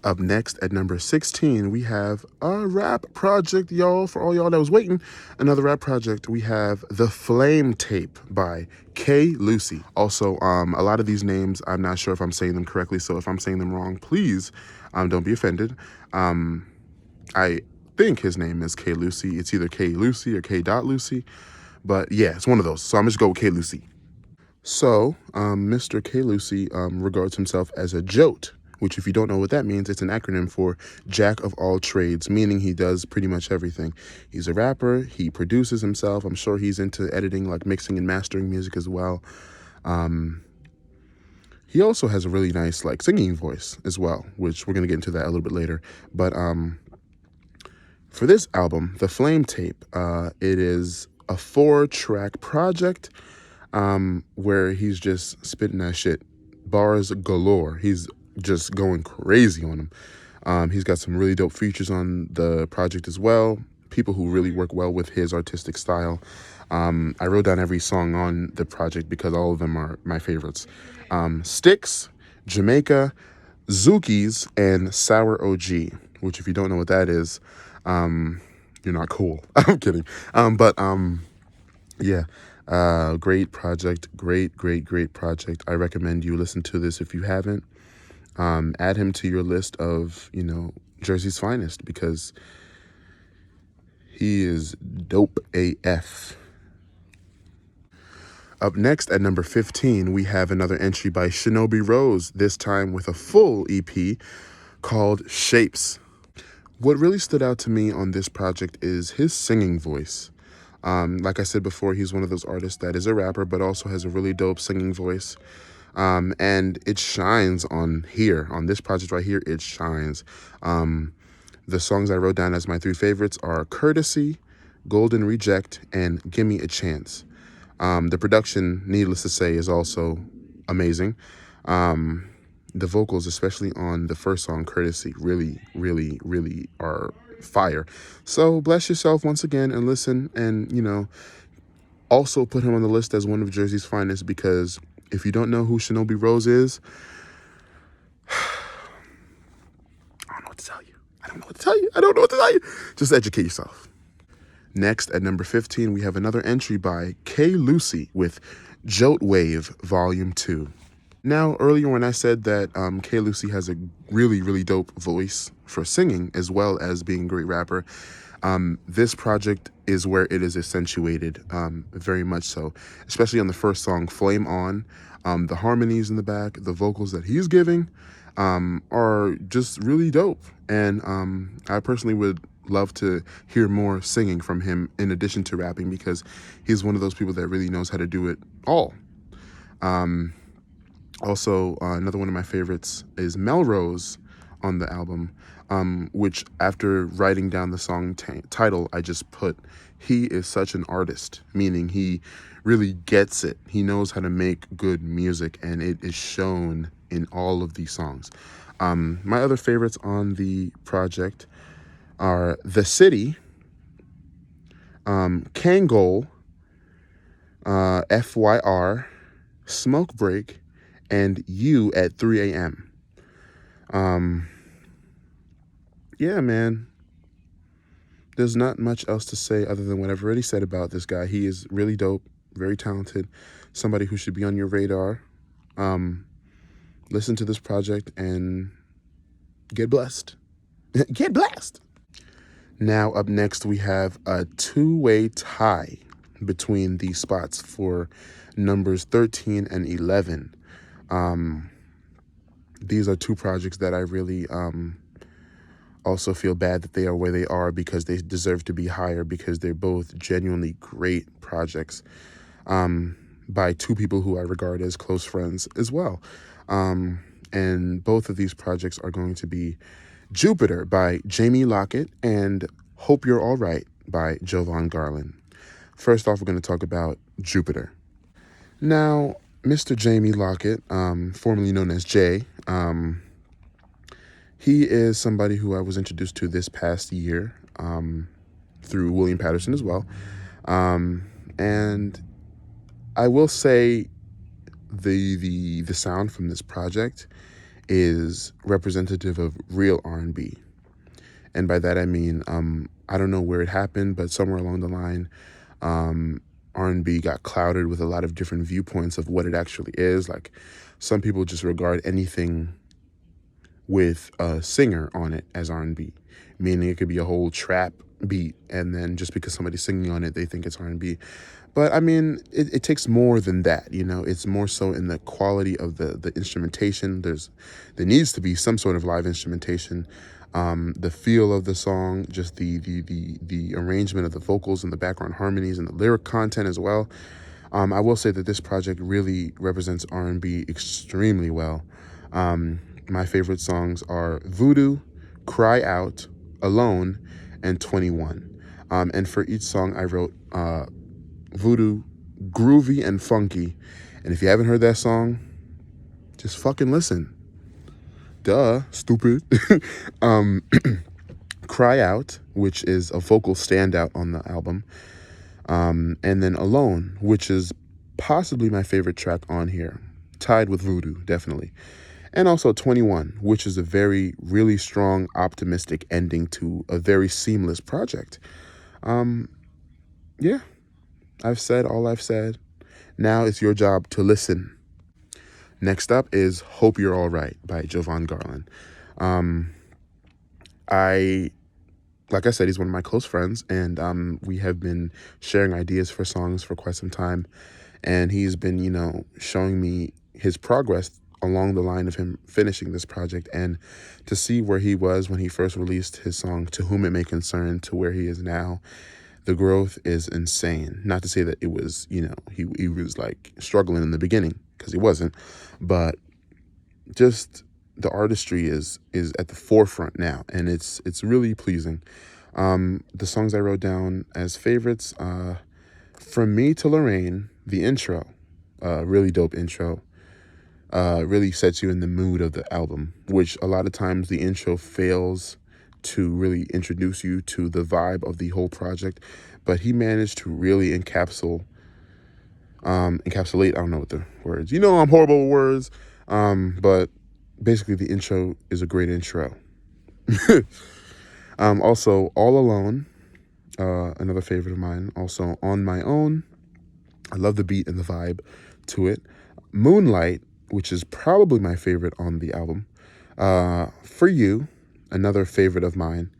Up next at number 16, we have a rap project, y'all. For all y'all that was waiting, another rap project. We have The Flame Tape by K. Lucy. Also, a lot of these names, I'm not sure if I'm saying them correctly, so if I'm saying them wrong, please don't be offended. I think his name is K. Lucy. It's either K. Lucy or K. Lucy, but yeah, it's one of those. So I'm just going to go with K. Lucy. So, Mr. K. Lucy regards himself as a JOT, which, if you don't know what that means, it's an acronym for Jack of All Trades, meaning he does pretty much everything. He's a rapper, he produces himself. I'm sure he's into editing, like mixing and mastering music as well. He also has a really nice, like, singing voice as well, which we're going to get into that a little bit later. But for this album, The Flame Tape, it is a 4-track project where he's just spitting that shit. Bars galore. He's just going crazy on them. He's got some really dope features on the project as well. People who really work well with his artistic style. I wrote down every song on the project because all of them are my favorites. Sticks, Jamaica, Zookies, and Sour OG, which, if you don't know what that is, you're not cool. I'm kidding. Yeah. Great project. Great project. I recommend you listen to this if you haven't. Add him to your list of, Jersey's finest, because he is dope AF. Up next at number 15, we have another entry by Shinobi Rose, this time with a full EP called Shapes. What really stood out to me on this project is his singing voice. Like I said before, he's one of those artists that is a rapper, but also has a really dope singing voice. And it shines on this project right here, it shines. The songs I wrote down as my 3 favorites are Courtesy, Golden Reject, and Gimme a Chance. The production, needless to say, is also amazing. The vocals, especially on the first song, Courtesy, really are fire. So bless yourself once again and listen, and, also put him on the list as one of Jersey's finest, because if you don't know who Shinobi Rose is, I don't know what to tell you. Just educate yourself. Next, at number 15, we have another entry by K. Lucy with Jote Wave Volume 2. Now, earlier when I said that K. Lucy has a really dope voice for singing as well as being a great rapper, this project is where it is accentuated, very much so, especially on the first song, Flame On. The harmonies in the back, the vocals that he's giving are just really dope. And I personally would love to hear more singing from him in addition to rapping, because he's one of those people that really knows how to do it all. Also, another one of my favorites is Melrose on the album, which, after writing down the song title, I just put, he is such an artist, meaning he really gets it. He knows how to make good music, and it is shown in all of these songs. My other favorites on the project are The City, Kangol, FYR, Smoke Break, and You at 3 a.m. Yeah, man. There's not much else to say other than what I've already said about this guy. He is really dope, very talented, somebody who should be on your radar. Listen to this project and get blessed. Get blessed. Now, up next, we have a 2-way tie between these spots for numbers 13 and 11. These are 2 projects that I really also feel bad that they are where they are, because they deserve to be higher, because they're both genuinely great projects by 2 people who I regard as close friends as well. And both of these projects are going to be Jupiter by Jamie Lockett, and Hope You're All Right by Jovan Garland. First off, we're going to talk about Jupiter. Now, Mr. Jamie Lockett, formerly known as Jay, he is somebody who I was introduced to this past year through William Patterson as well. And I will say the sound from this project is representative of real R&B. And by that I mean, I don't know where it happened, but somewhere along the line, R&B got clouded with a lot of different viewpoints of what it actually is. Like, some people just regard anything with a singer on it as R&B, meaning it could be a whole trap beat, and then just because somebody's singing on it, they think it's R&B. But I mean, it takes more than that, you know. It's more so in the quality of the instrumentation. There needs to be some sort of live instrumentation. The feel of the song, just the arrangement of the vocals and the background harmonies and the lyric content as well. I will say that this project really represents R&B extremely well. My favorite songs are Voodoo, Cry Out, Alone, and 21. And for each song, I wrote Voodoo, groovy and funky. And if you haven't heard that song, just fucking listen. Duh, stupid. Cry Out, which is a vocal standout on the album. And then Alone, which is possibly my favorite track on here. Tied with Voodoo, definitely. And also 21, which is a really strong, optimistic ending to a very seamless project. Yeah, I've said all I've said. Now it's your job to listen. Next up is Hope You're All Right by Jovan Garland. Like I said, he's one of my close friends, and we have been sharing ideas for songs for quite some time. And he's been, showing me his progress along the line of him finishing this project, and to see where he was when he first released his song To Whom It May Concern to where he is now, the growth is insane. Not to say that it was, he was like struggling in the beginning, because he wasn't, but just the artistry is at the forefront now, and it's really pleasing. The songs I wrote down as favorites, From Me to Lorraine, the intro, really dope intro. Really sets you in the mood of the album, which a lot of times the intro fails to really introduce you to the vibe of the whole project, but he managed to really encapsulate, I don't know what the words, I'm horrible with words, but basically the intro is a great intro. Also, All Alone, another favorite of mine. Also, On My Own, I love the beat and the vibe to it. Moonlight, which is probably my favorite on the album. For You, another favorite of mine.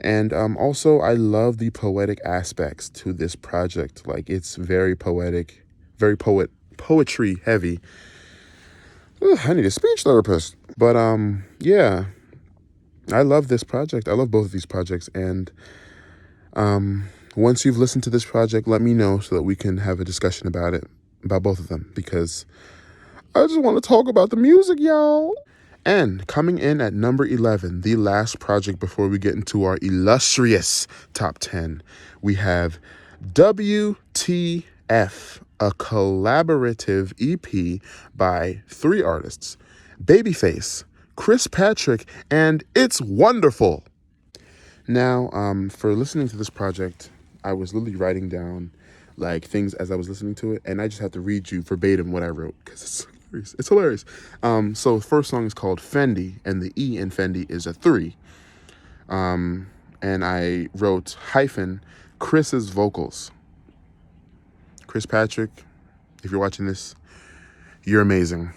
And also, I love the poetic aspects to this project. Like, it's very poetic, very poetry heavy. Ugh, I need a speech therapist. But yeah, I love this project. I love both of these projects. And once you've listened to this project, let me know so that we can have a discussion about both of them, because I just want to talk about the music, y'all. And coming in at number 11, the last project before we get into our illustrious top 10, we have WTF, a collaborative EP by 3 artists, Babyface, Chris Patrick, and It's Wonderful. Now, for listening to this project, I was literally writing down like things as I was listening to it, and I just had to read you verbatim what I wrote, because it's hilarious. So the first song is called Fendi, and the E in Fendi is a 3. And I wrote hyphen Chris's vocals. Chris Patrick, if you're watching this, you're amazing.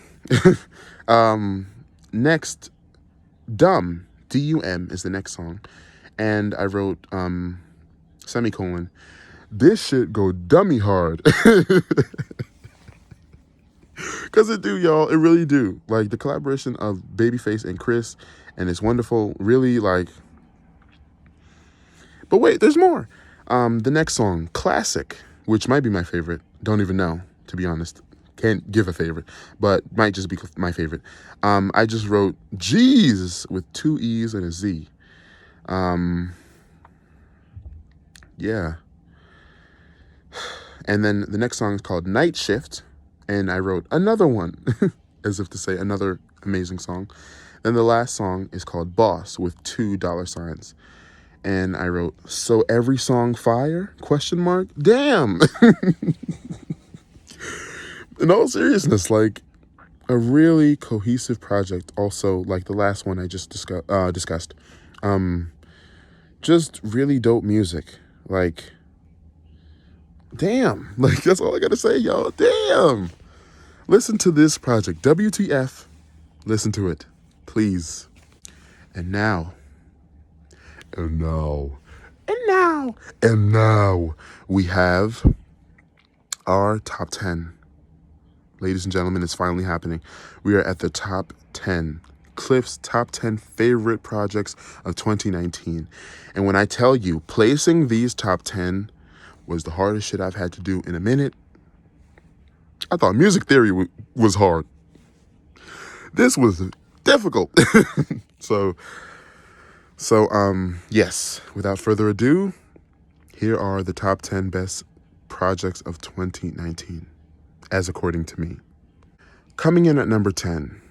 Next, Dumb, D-U-M is the next song. And I wrote, semicolon, this shit go dummy hard. Because it do, y'all. It really do. Like, the collaboration of Babyface and Chris, and It's Wonderful, really, like... But wait, there's more. The next song, Classic, which might be my favorite. Don't even know, to be honest. can't give a favorite, but might just be my favorite. I just wrote G's with 2 E's and a Z. Yeah. And then the next song is called Night Shift, and I wrote another one, as if to say another amazing song. And the last song is called Boss with $2. And I wrote, so every song fire? Question mark. Damn. In all seriousness, like a really cohesive project. Also, like the last one I just discussed. Just really dope music. Like, damn. Like, that's all I gotta say, y'all. Damn. Listen to this project. WTF. Listen to it. Please. And now, we have our top 10. Ladies and gentlemen, it's finally happening. We are at the top 10. Cliff's top 10 favorite projects of 2019. And when I tell you, placing these top 10 was the hardest shit I've had to do in a minute. I thought music theory was hard. This was difficult. So, yes, without further ado, here are the top 10 best projects of 2019, as according to me. Coming in at number 10.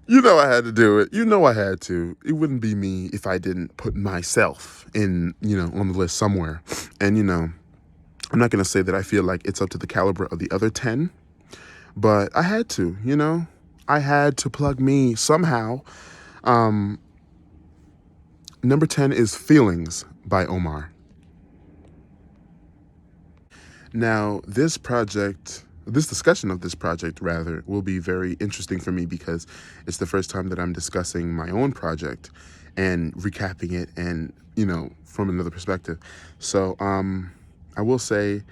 You know I had to do it. You know I had to. It wouldn't be me if I didn't put myself in, on the list somewhere. And, I'm not going to say that I feel like it's up to the caliber of the other 10, but I had to, I had to plug me somehow. Number 10 is Feelings by Omar. Now, this discussion of this project, rather, will be very interesting for me because it's the first time that I'm discussing my own project and recapping it and, from another perspective. So, I will say,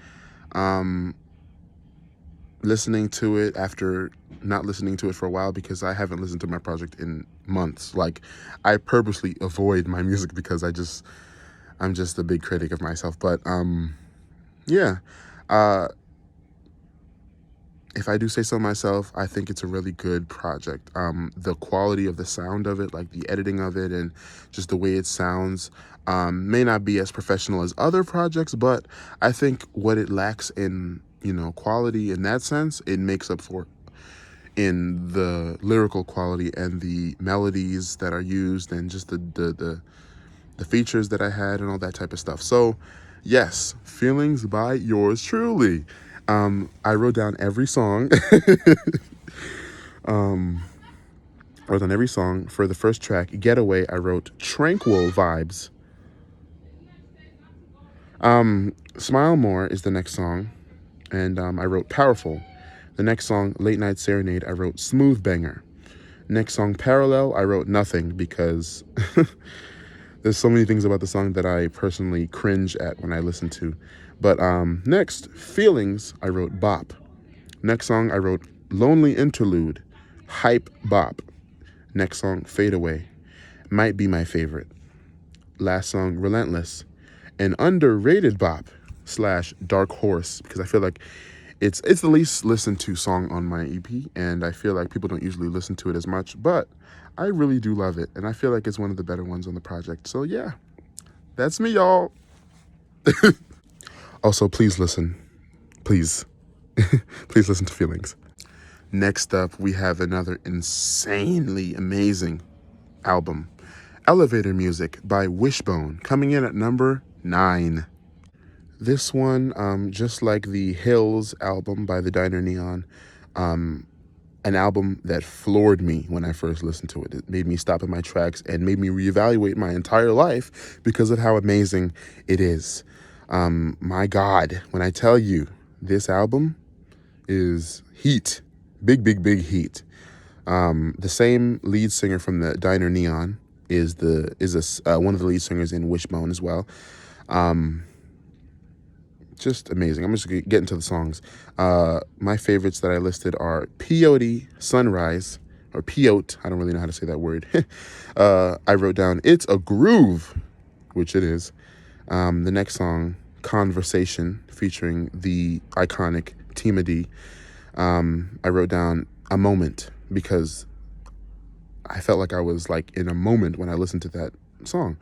listening to it after not listening to it for a while, because I haven't listened to my project in months. Like, I purposely avoid my music because I'm just a big critic of myself. But, yeah. If I do say so myself, I think it's a really good project. The quality of the sound of it, like the editing of it and just the way it sounds, may not be as professional as other projects, but I think what it lacks in, quality in that sense, it makes up for in the lyrical quality and the melodies that are used and just the features that I had and all that type of stuff. So, yes, Feelings by yours truly. I wrote down every song. Wrote down every song. For the first track, Getaway, I wrote Tranquil Vibes. Smile More is the next song, and I wrote Powerful. The next song, Late Night Serenade, I wrote Smooth Banger. Next song, Parallel, I wrote Nothing because there's so many things about the song that I personally cringe at when I listen to. But next, Feelings, I wrote Bop. Next song, I wrote Lonely Interlude, Hype Bop. Next song, Fade Away, might be my favorite. Last song, Relentless, an underrated bop / Dark Horse, because I feel like it's the least listened to song on my EP, and I feel like people don't usually listen to it as much, but I really do love it, and I feel like it's one of the better ones on the project. So yeah, that's me, y'all. Also, please listen. Please. Please listen to Feelings. Next up, we have another insanely amazing album, Elevator Music by Wishbone, coming in at number 9. This one, just like the Hills album by the Diner Neon, an album that floored me when I first listened to it. It made me stop in my tracks and made me reevaluate my entire life because of how amazing it is. My God, when I tell you this album is heat, big heat. The same lead singer from the Diner Neon is one of the lead singers in Wishbone as well. Just amazing. I'm just gonna get into the songs. My favorites that I listed are Peyote Sunrise, or Peyote. I don't really know how to say that word. I wrote down It's a Groove, which it is. The next song, Conversation featuring the iconic Tima D. I wrote down A Moment because I felt like I was like in a moment when I listened to that song.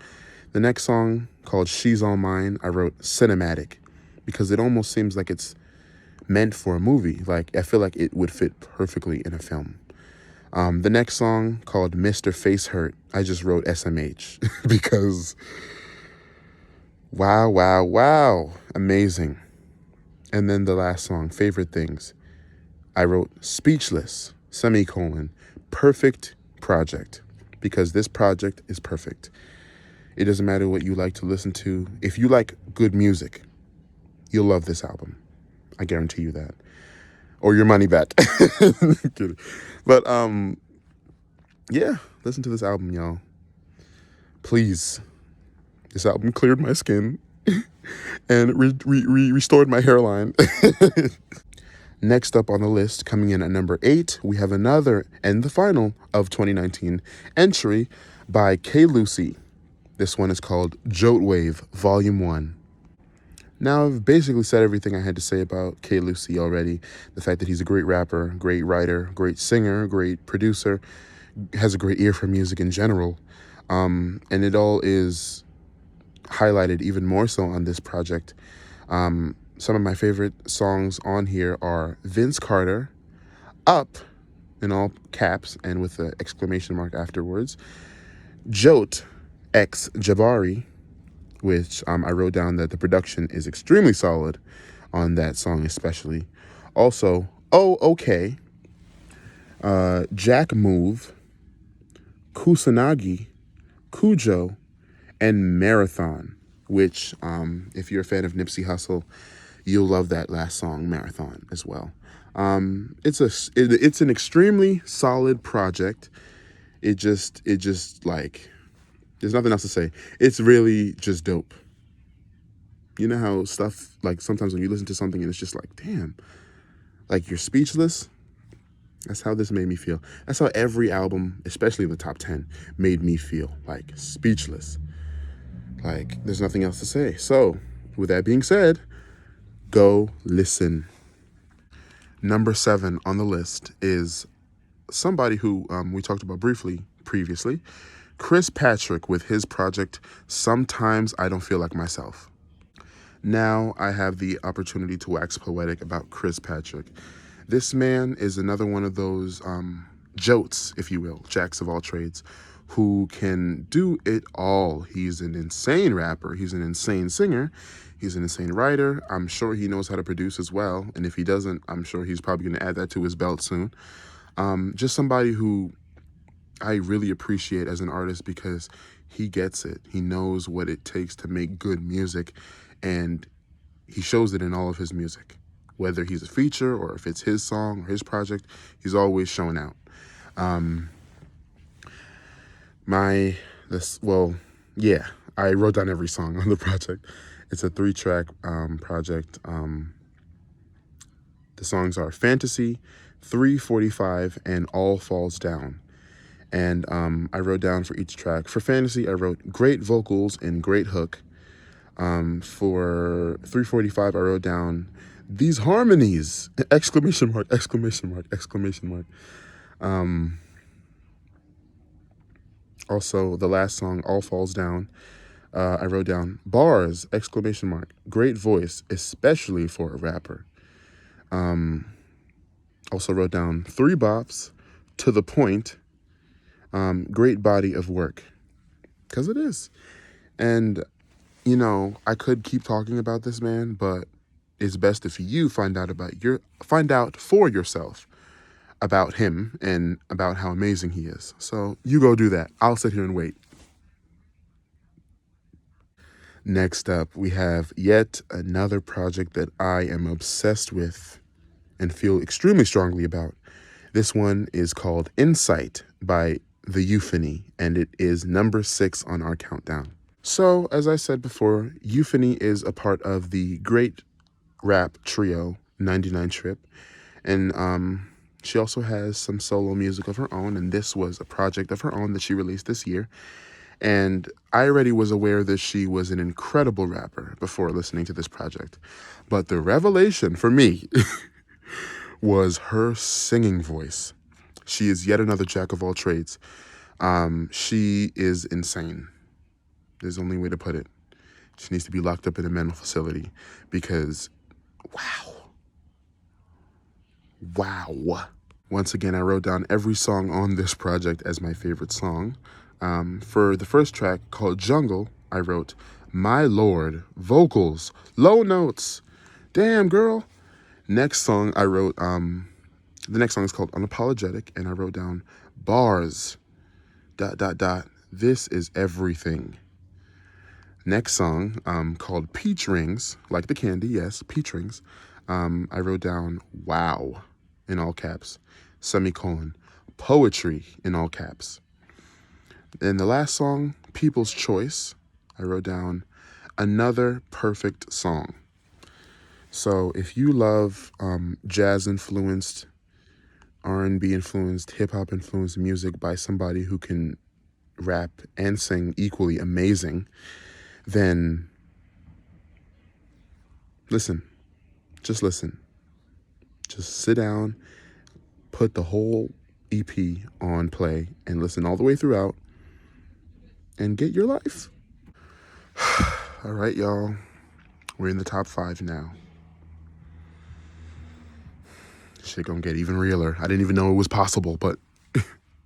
The next song, called She's All Mine, I wrote Cinematic because it almost seems like it's meant for a movie. Like, I feel like it would fit perfectly in a film. The next song, called Mr. Face Hurt, I just wrote SMH because wow, wow, wow, amazing. And then the last song, Favorite Things, I wrote Speechless, semicolon, perfect project, because this project is perfect. It doesn't matter what you like to listen to. If you like good music, you'll love this album. I guarantee you that. Or your money back. Kidding. But yeah, listen to this album, y'all. Please. This album cleared my skin and restored my hairline. Next up on the list, coming in at number 8, we have another and the final of 2019 entry by K. Lucy. This one is called Jote Wave, Volume 1. Now, I've basically said everything I had to say about K. Lucy already. The fact that he's a great rapper, great writer, great singer, great producer, has a great ear for music in general. And it all is highlighted even more so on this project. Some of my favorite songs on here are Vince Carter, Up, in all caps and with an exclamation mark afterwards, Jote X Jabari, which I wrote down that the production is extremely solid on that song especially. Also, Oh Okay, Jack Move, Kusanagi, Cujo, and Marathon, which if you're a fan of Nipsey Hussle, you'll love that last song, Marathon, as well. It's an extremely solid project. It just like, there's nothing else to say. It's really just dope. You know how stuff, like sometimes when you listen to something and it's just like, damn, like you're speechless? That's how this made me feel. That's how every album, especially in the top 10, made me feel, like speechless. Like, there's nothing else to say. So, with that being said, go listen. Number 7 on the list is somebody who we talked about briefly previously, Chris Patrick, with his project, Sometimes I Don't Feel Like Myself. Now I have the opportunity to wax poetic about Chris Patrick. This man is another one of those jotes, if you will, jacks of all trades, who can do it all. He's an insane rapper. He's an insane singer. He's an insane writer. I'm sure he knows how to produce as well. And if he doesn't, I'm sure he's probably going to add that to his belt soon. Just somebody who I really appreciate as an artist because he gets it. He knows what it takes to make good music, and he shows it in all of his music. Whether he's a feature or if it's his song or his project, he's always showing out. I wrote down every song on the project. It's a 3-track project. The songs are Fantasy, 345, and All Falls Down. And I wrote down for each track. For Fantasy, I wrote great vocals and great hook. For 345, I wrote down these harmonies! Exclamation mark, exclamation mark, exclamation mark. Also, the last song, All Falls Down, I wrote down bars, exclamation mark, great voice, especially for a rapper. Also wrote down 3 bops, to the point, great body of work, because it is. And, you know, I could keep talking about this man, but it's best if you find out for yourself about him and about how amazing he is. So you go do that. I'll sit here and wait. Next up, we have yet another project that I am obsessed with and feel extremely strongly about. This one is called Insight by The Euphony, and it is number 6 on our countdown. So, as I said before, Euphony is a part of the great rap trio 99 Trip, and she also has some solo music of her own, and this was a project of her own that she released this year. And I already was aware that she was an incredible rapper before listening to this project. But the revelation for me was her singing voice. She is yet another jack of all trades. She is insane. There's only a way to put it. She needs to be locked up in a mental facility because, wow. Wow. Once again, I wrote down every song on this project as my favorite song. For the first track, called Jungle, I wrote, My Lord, vocals, low notes. Damn, girl. Next song, I wrote, the next song is called Unapologetic, and I wrote down, bars, ... This is everything. Next song, called Peach Rings, like the candy, yes, peach rings. I wrote down, wow, in all caps, semicolon, poetry, in all caps. And the last song, People's Choice, I wrote down, another perfect song. So if you love jazz-influenced, R&B-influenced, hip-hop-influenced music by somebody who can rap and sing equally amazing, then listen. Just listen. Just sit down, put the whole EP on play, and listen all the way throughout, and get your life. All right, y'all. We're in the top 5 now. Shit gonna get even realer. I didn't even know it was possible, but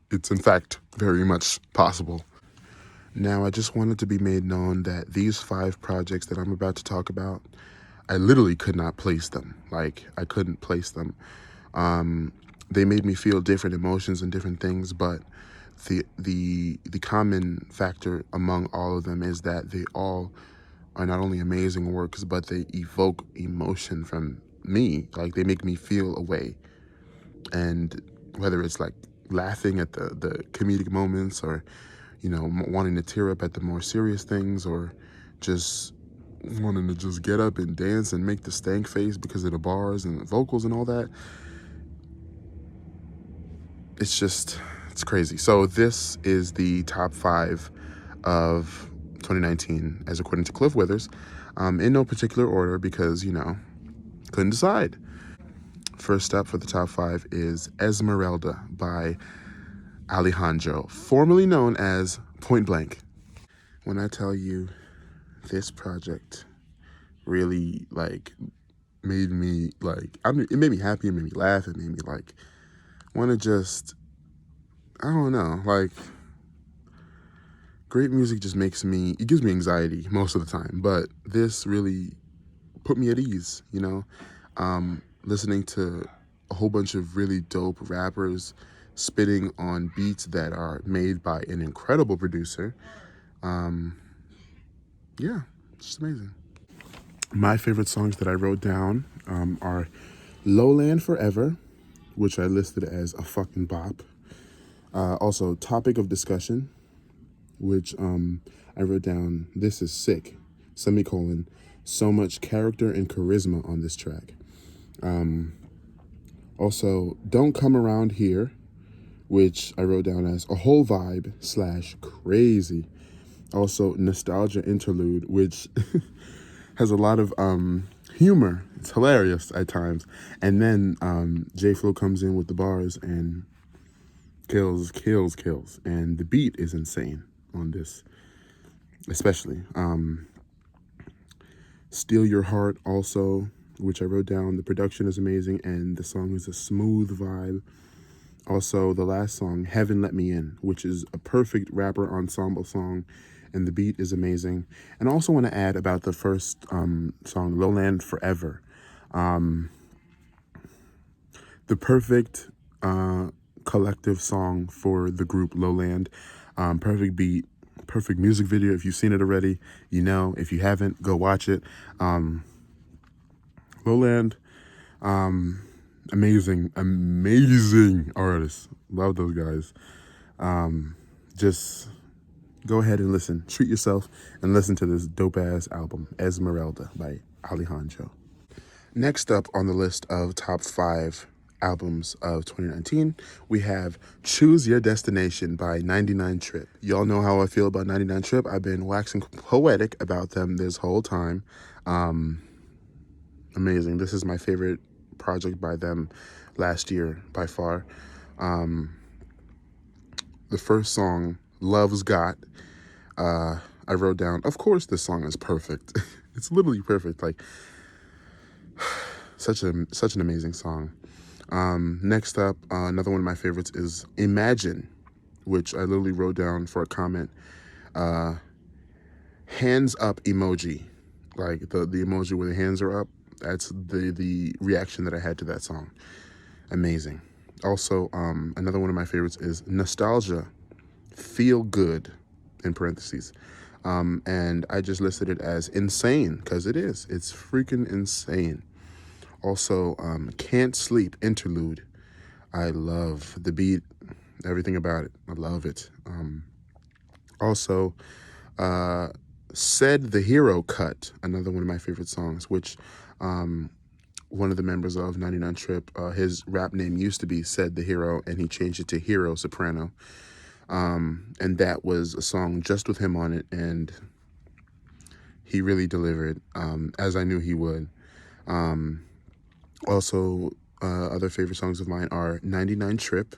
it's in fact very much possible. Now, I just wanted to be made known that these 5 projects that I'm about to talk about, I literally could not place them. Like, I couldn't place them. They made me feel different emotions and different things, but the common factor among all of them is that they all are not only amazing works, but they evoke emotion from me. Like, they make me feel a way. And whether it's like laughing at the comedic moments, or wanting to tear up at the more serious things, or just wanting to just get up and dance and make the stank face because of the bars and the vocals and all that. It's crazy. So this is the top 5 of 2019 as according to Cliff Withers, in no particular order because, couldn't decide. First up for the top 5 is Esmeralda by Alejandro, formerly known as Point Blank. When I tell you this project really made me it made me happy, it made me laugh, it made me want to just, I don't know, great music just it gives me anxiety most of the time, but this really put me at ease, listening to a whole bunch of really dope rappers spitting on beats that are made by an incredible producer. Yeah, it's just amazing. My favorite songs that I wrote down are Lowland Forever, which I listed as a fucking bop. Also, Topic of Discussion, which I wrote down, this is sick, semicolon, so much character and charisma on this track. Also, Don't Come Around Here, which I wrote down as a whole vibe / crazy. Also, Nostalgia Interlude, which has a lot of humor. It's hilarious at times. And then J Flow comes in with the bars and kills. And the beat is insane on this, especially. Steal Your Heart also, which I wrote down. The production is amazing and the song is a smooth vibe. Also, the last song, Heaven Let Me In, which is a perfect rapper ensemble song, and the beat is amazing. And I also want to add about the first song, Lowland Forever. The perfect collective song for the group Lowland. Perfect beat, perfect music video. If you've seen it already, you know. If you haven't, go watch it. Lowland, amazing artists. Love those guys. Just go ahead and listen. Treat yourself and listen to this dope-ass album, Esmeralda by Alejandro. Next up on the list of top 5 albums of 2019, we have Choose Your Destination by 99 Trip. Y'all know how I feel about 99 Trip. I've been waxing poetic about them this whole time. Amazing. This is my favorite project by them last year by far. The first song, Love's Got, I wrote down, of course this song is perfect. It's literally perfect. Like, such an amazing song. Next up, another one of my favorites is Imagine, which I literally wrote down for a comment. Hands up emoji, like the emoji where the hands are up. That's the reaction that I had to that song. Amazing. Also, another one of my favorites is Nostalgia, Feel Good, in parentheses. And I just listed it as insane because it is. It's freaking insane. Also, Can't Sleep interlude. I love the beat, everything about it. I love it. Also, Said the Hero Cut, another one of my favorite songs, which one of the members of 99 Trip, his rap name used to be Said the Hero, and he changed it to Hero Soprano. And that was a song just with him on it, and he really delivered, as I knew he would. Also, other favorite songs of mine are 99 Trip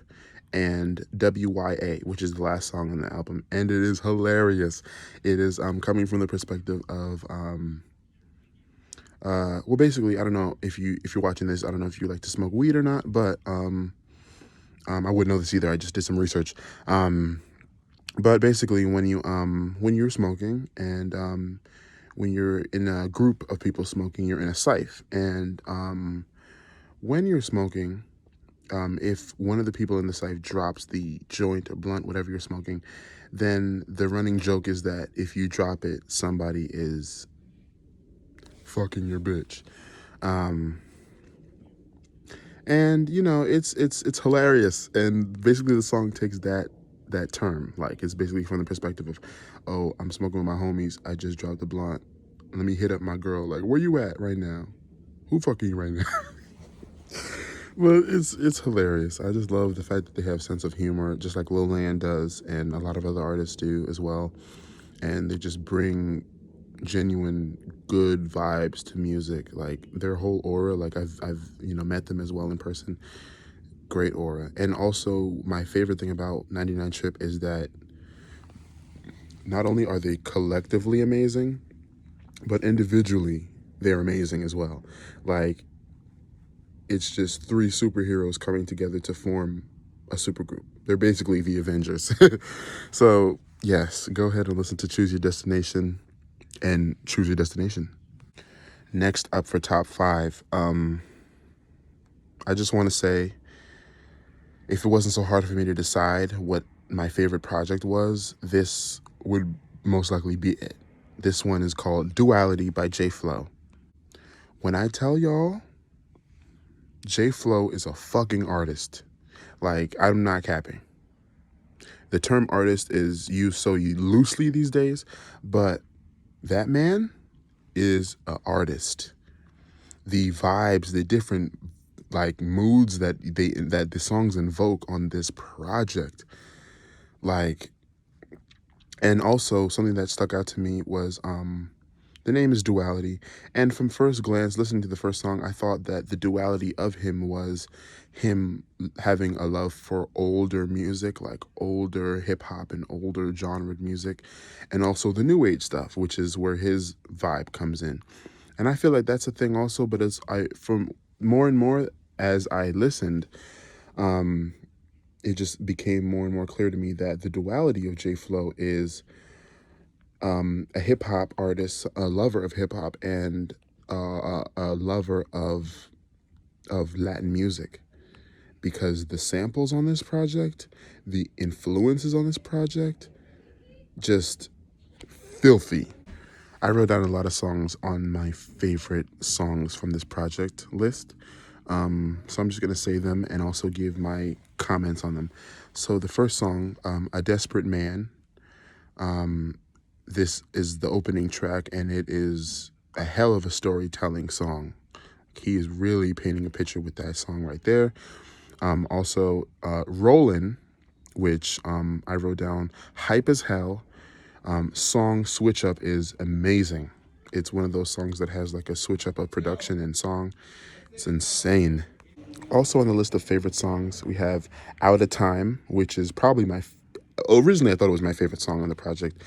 and WYA, which is the last song on the album, and it is hilarious. It is coming from the perspective of well, basically, I don't know if you're watching this, I don't know if you like to smoke weed or not, but I wouldn't know this either. I just did some research. But basically, when you're smoking and when you're in a group of people smoking, you're in a safe, and when you're smoking, if one of the people in the safe drops the joint or blunt, whatever you're smoking, then the running joke is that if you drop it, somebody is fucking your bitch. And you know, it's hilarious. And basically the song takes that term. Like, it's basically from the perspective of, oh, I'm smoking with my homies, I just dropped the blunt, let me hit up my girl, like, where you at right now? Who fucking you right now? But it's hilarious. I just love the fact that they have sense of humor, just like Lil Land does, and a lot of other artists do as well. And they just bring genuine good vibes to music. Like, their whole aura, like I've met them as well in person. Great aura. And also, my favorite thing about 99 Trip is that not only are they collectively amazing, but individually they're amazing as well. Like, it's just three superheroes coming together to form a supergroup. They're basically the Avengers. So, yes, go ahead and listen to Choose Your Destination and Choose Your Destination. Next up for top 5, I just want to say, if it wasn't so hard for me to decide what my favorite project was, this would most likely be it. This one is called Duality by J-Flow. When I tell y'all, J-Flow is a fucking artist. Like, I'm not capping. The term artist is used so loosely these days, but that man is an artist. The vibes, the different like moods that the songs invoke on this project, like, and also something that stuck out to me was the name is Duality, and from first glance, listening to the first song, I thought that the duality of him was him having a love for older music, like older hip hop and older genre music, and also the new age stuff, which is where his vibe comes in. And I feel like that's a thing also, but from more and more as I listened, it just became more and more clear to me that the duality of J-Flow is a hip hop artist, a lover of hip hop, and a lover of Latin music, because the samples on this project, the influences on this project, just filthy. I wrote down a lot of songs on my favorite songs from this project list. So I'm just going to say them and also give my comments on them. So the first song, A Desperate Man, this is the opening track, and it is a hell of a storytelling song. Like, he is really painting a picture with that song right there. Also, Rollin', which I wrote down, hype as hell. Song switch up is amazing. It's one of those songs that has like a switch up of production and song. It's insane. Also on the list of favorite songs, we have Out of Time, which is probably originally I thought it was my favorite song on the project,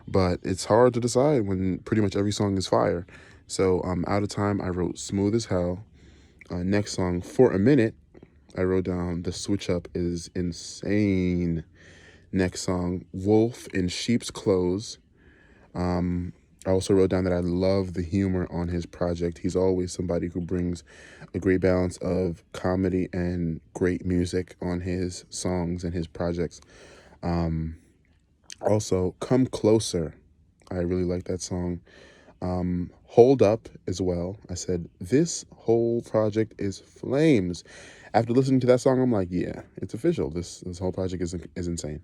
but it's hard to decide when pretty much every song is fire. So Out of Time, I wrote smooth as hell. Next song, For a Minute, I wrote down the switch up is insane. Next song, Wolf in Sheep's Clothes. I also wrote down that I love the humor on his project. He's always somebody who brings a great balance of comedy and great music on his songs and his projects. Also, Come Closer. I really like that song. Hold Up as well. I said, this whole project is flames. After listening to that song, I'm like, yeah, it's official. This whole project is insane.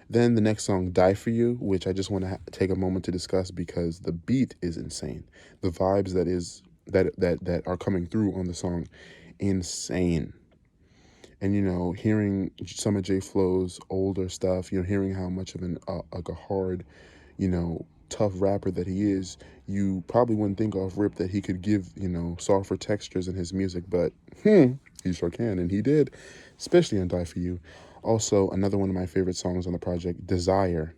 Then the next song, Die For You, which I just want to take a moment to discuss because the beat is insane. The vibes that are coming through on the song, insane. And, you know, hearing some of J Flow's older stuff, you know, hearing how much of like a hard, you know, tough rapper that he is, you probably wouldn't think off rip that he could give, you know, softer textures in his music, but he sure can, and he did, especially on Die For You. Also, another one of my favorite songs on the project, Desire.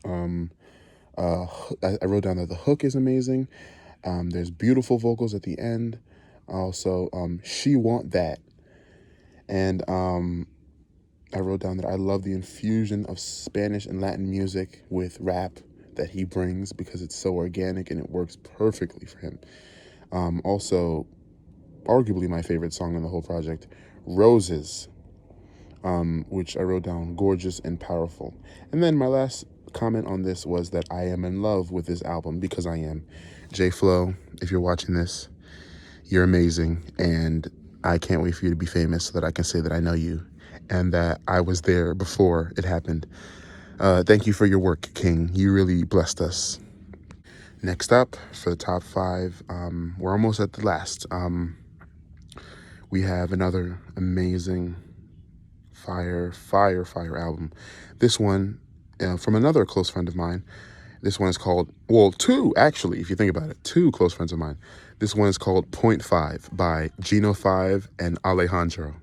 I wrote down that the hook is amazing. There's beautiful vocals at the end. Also, She Want That. And I wrote down that I love the infusion of Spanish and Latin music with rap that he brings because it's so organic and it works perfectly for him. Also, arguably my favorite song on the whole project, Roses, which I wrote down gorgeous and powerful. And then my last comment on this was that I am in love with this album because I am. J Flow, if you're watching this, you're amazing, and I can't wait for you to be famous so that I can say that I know you and that I was there before it happened. Thank you for your work, King. You really blessed us. Next up, for the top 5, we're almost at the last. We have another amazing fire album. This one, from another close friend of mine. This one is called, well, two, actually, if you think about it, two close friends of mine. This one is called Point 5 by Gino 5 and Alejandro.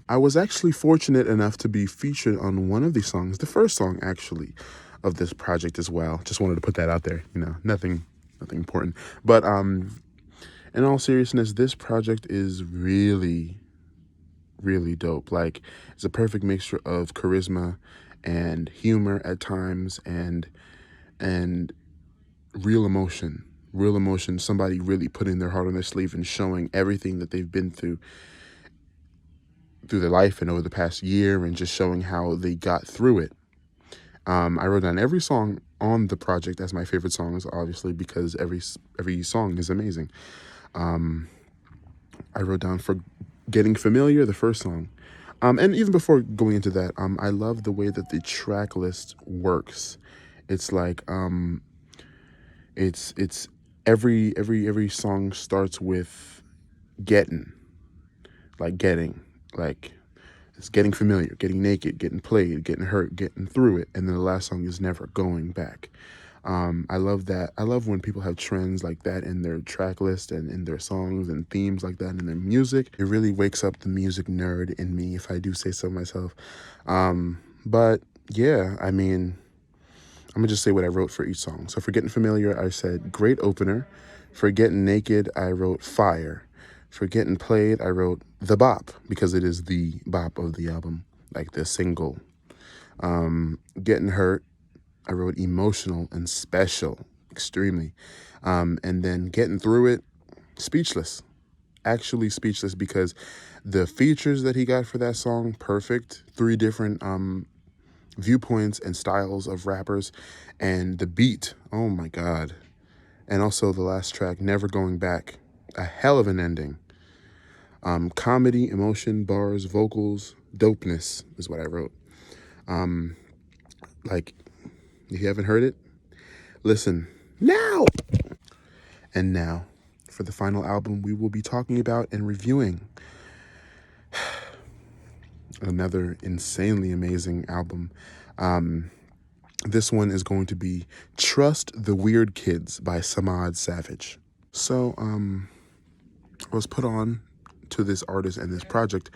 I was actually fortunate enough to be featured on one of these songs, the first song, actually, of this project as well. Just wanted to put that out there, you know, nothing important. But in all seriousness, this project is really, really dope. Like, it's a perfect mixture of charisma and humor at times and real emotion, somebody really putting their heart on their sleeve and showing everything that they've been through their life and over the past year, and just showing how they got through it. I wrote down every song on the project as my favorite songs, obviously, because every song is amazing. I wrote down for Getting Familiar, the first song. And even before going into that, I love the way that the track list works. It's like it's every song starts with getting, like it's getting familiar, getting naked, getting played, getting hurt, getting through it, and then the last song is never going back. I love that. I love when people have trends like that in their track list and in their songs and themes like that in their music. It really wakes up the music nerd in me, if I do say so myself. But yeah, I mean, I'm gonna just say what I wrote for each song. So for Getting Familiar, I said great opener. For Getting Naked, I wrote fire. For Getting Played, I wrote the bop, because it is the bop of the album, like the single. Getting Hurt, I wrote emotional and special, extremely. And then Getting Through It, speechless. Actually speechless, because the features that he got for that song, perfect. 3 different viewpoints and styles of rappers, and the beat, oh my God. And also the last track, Never Going Back, a hell of an ending. Comedy, emotion, bars, vocals, dopeness is what I wrote. Like, if you haven't heard it, listen now. And now for the final album we will be talking about and reviewing. Another insanely amazing album. This one is going to be Trust the Weird Kids by Samad Savage. So, I was put on to this artist and this project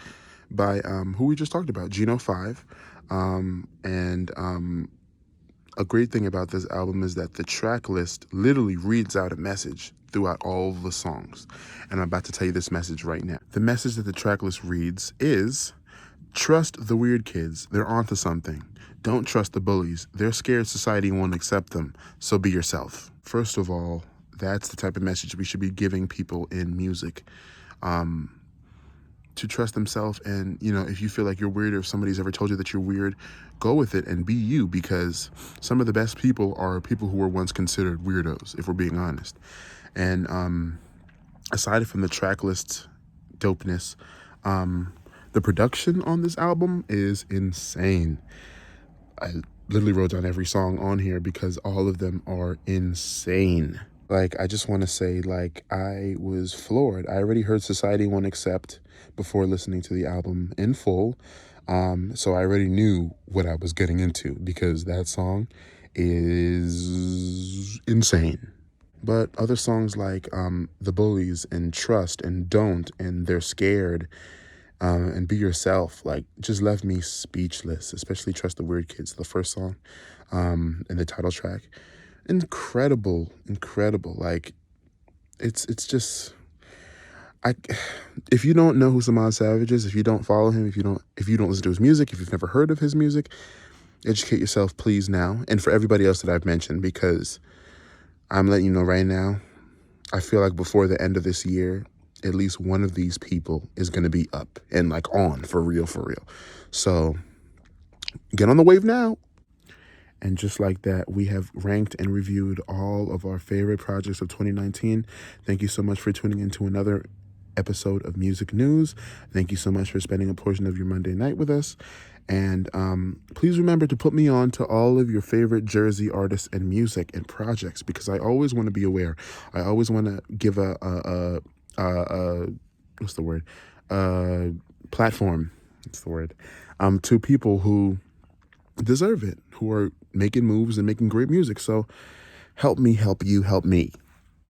by who we just talked about, Geno 5. A great thing about this album is that the track list literally reads out a message throughout all the songs. And I'm about to tell you this message right now. The message that the track list reads is, trust the weird kids. They're onto something. Don't trust the bullies. They're scared society won't accept them. So be yourself. First of all, that's the type of message we should be giving people in music. To trust themselves. And, you know, if you feel like you're weird or if somebody's ever told you that you're weird, go with it and be you, because some of the best people are people who were once considered weirdos, if we're being honest. And aside from the track list dopeness, the production on this album is insane. I literally wrote down every song on here because all of them are insane. Like, I just want to say, like, I was floored. I already heard Society Won't Accept before listening to the album in full. So I already knew what I was getting into because that song is insane. But other songs like The Bullies and Trust and Don't and They're Scared and Be Yourself, like, just left me speechless, especially Trust the Weird Kids, the first song and the title track. Incredible. Like, it's just, if you don't know who Samad Savage is, if you don't follow him, if you don't listen to his music, if you've never heard of his music, educate yourself, please, now. And for everybody else that I've mentioned, because I'm letting you know right now, I feel like before the end of this year, at least one of these people is going to be up and like on for real. So get on the wave now. And just like that, we have ranked and reviewed all of our favorite projects of 2019. Thank you so much for tuning into another episode of Music News. Thank you so much for spending a portion of your Monday night with us. And please remember to put me on to all of your favorite Jersey artists and music and projects, because I always want to be aware. I always want to give a platform, to people who deserve it, who are making moves and making great music. So help me help you, help me.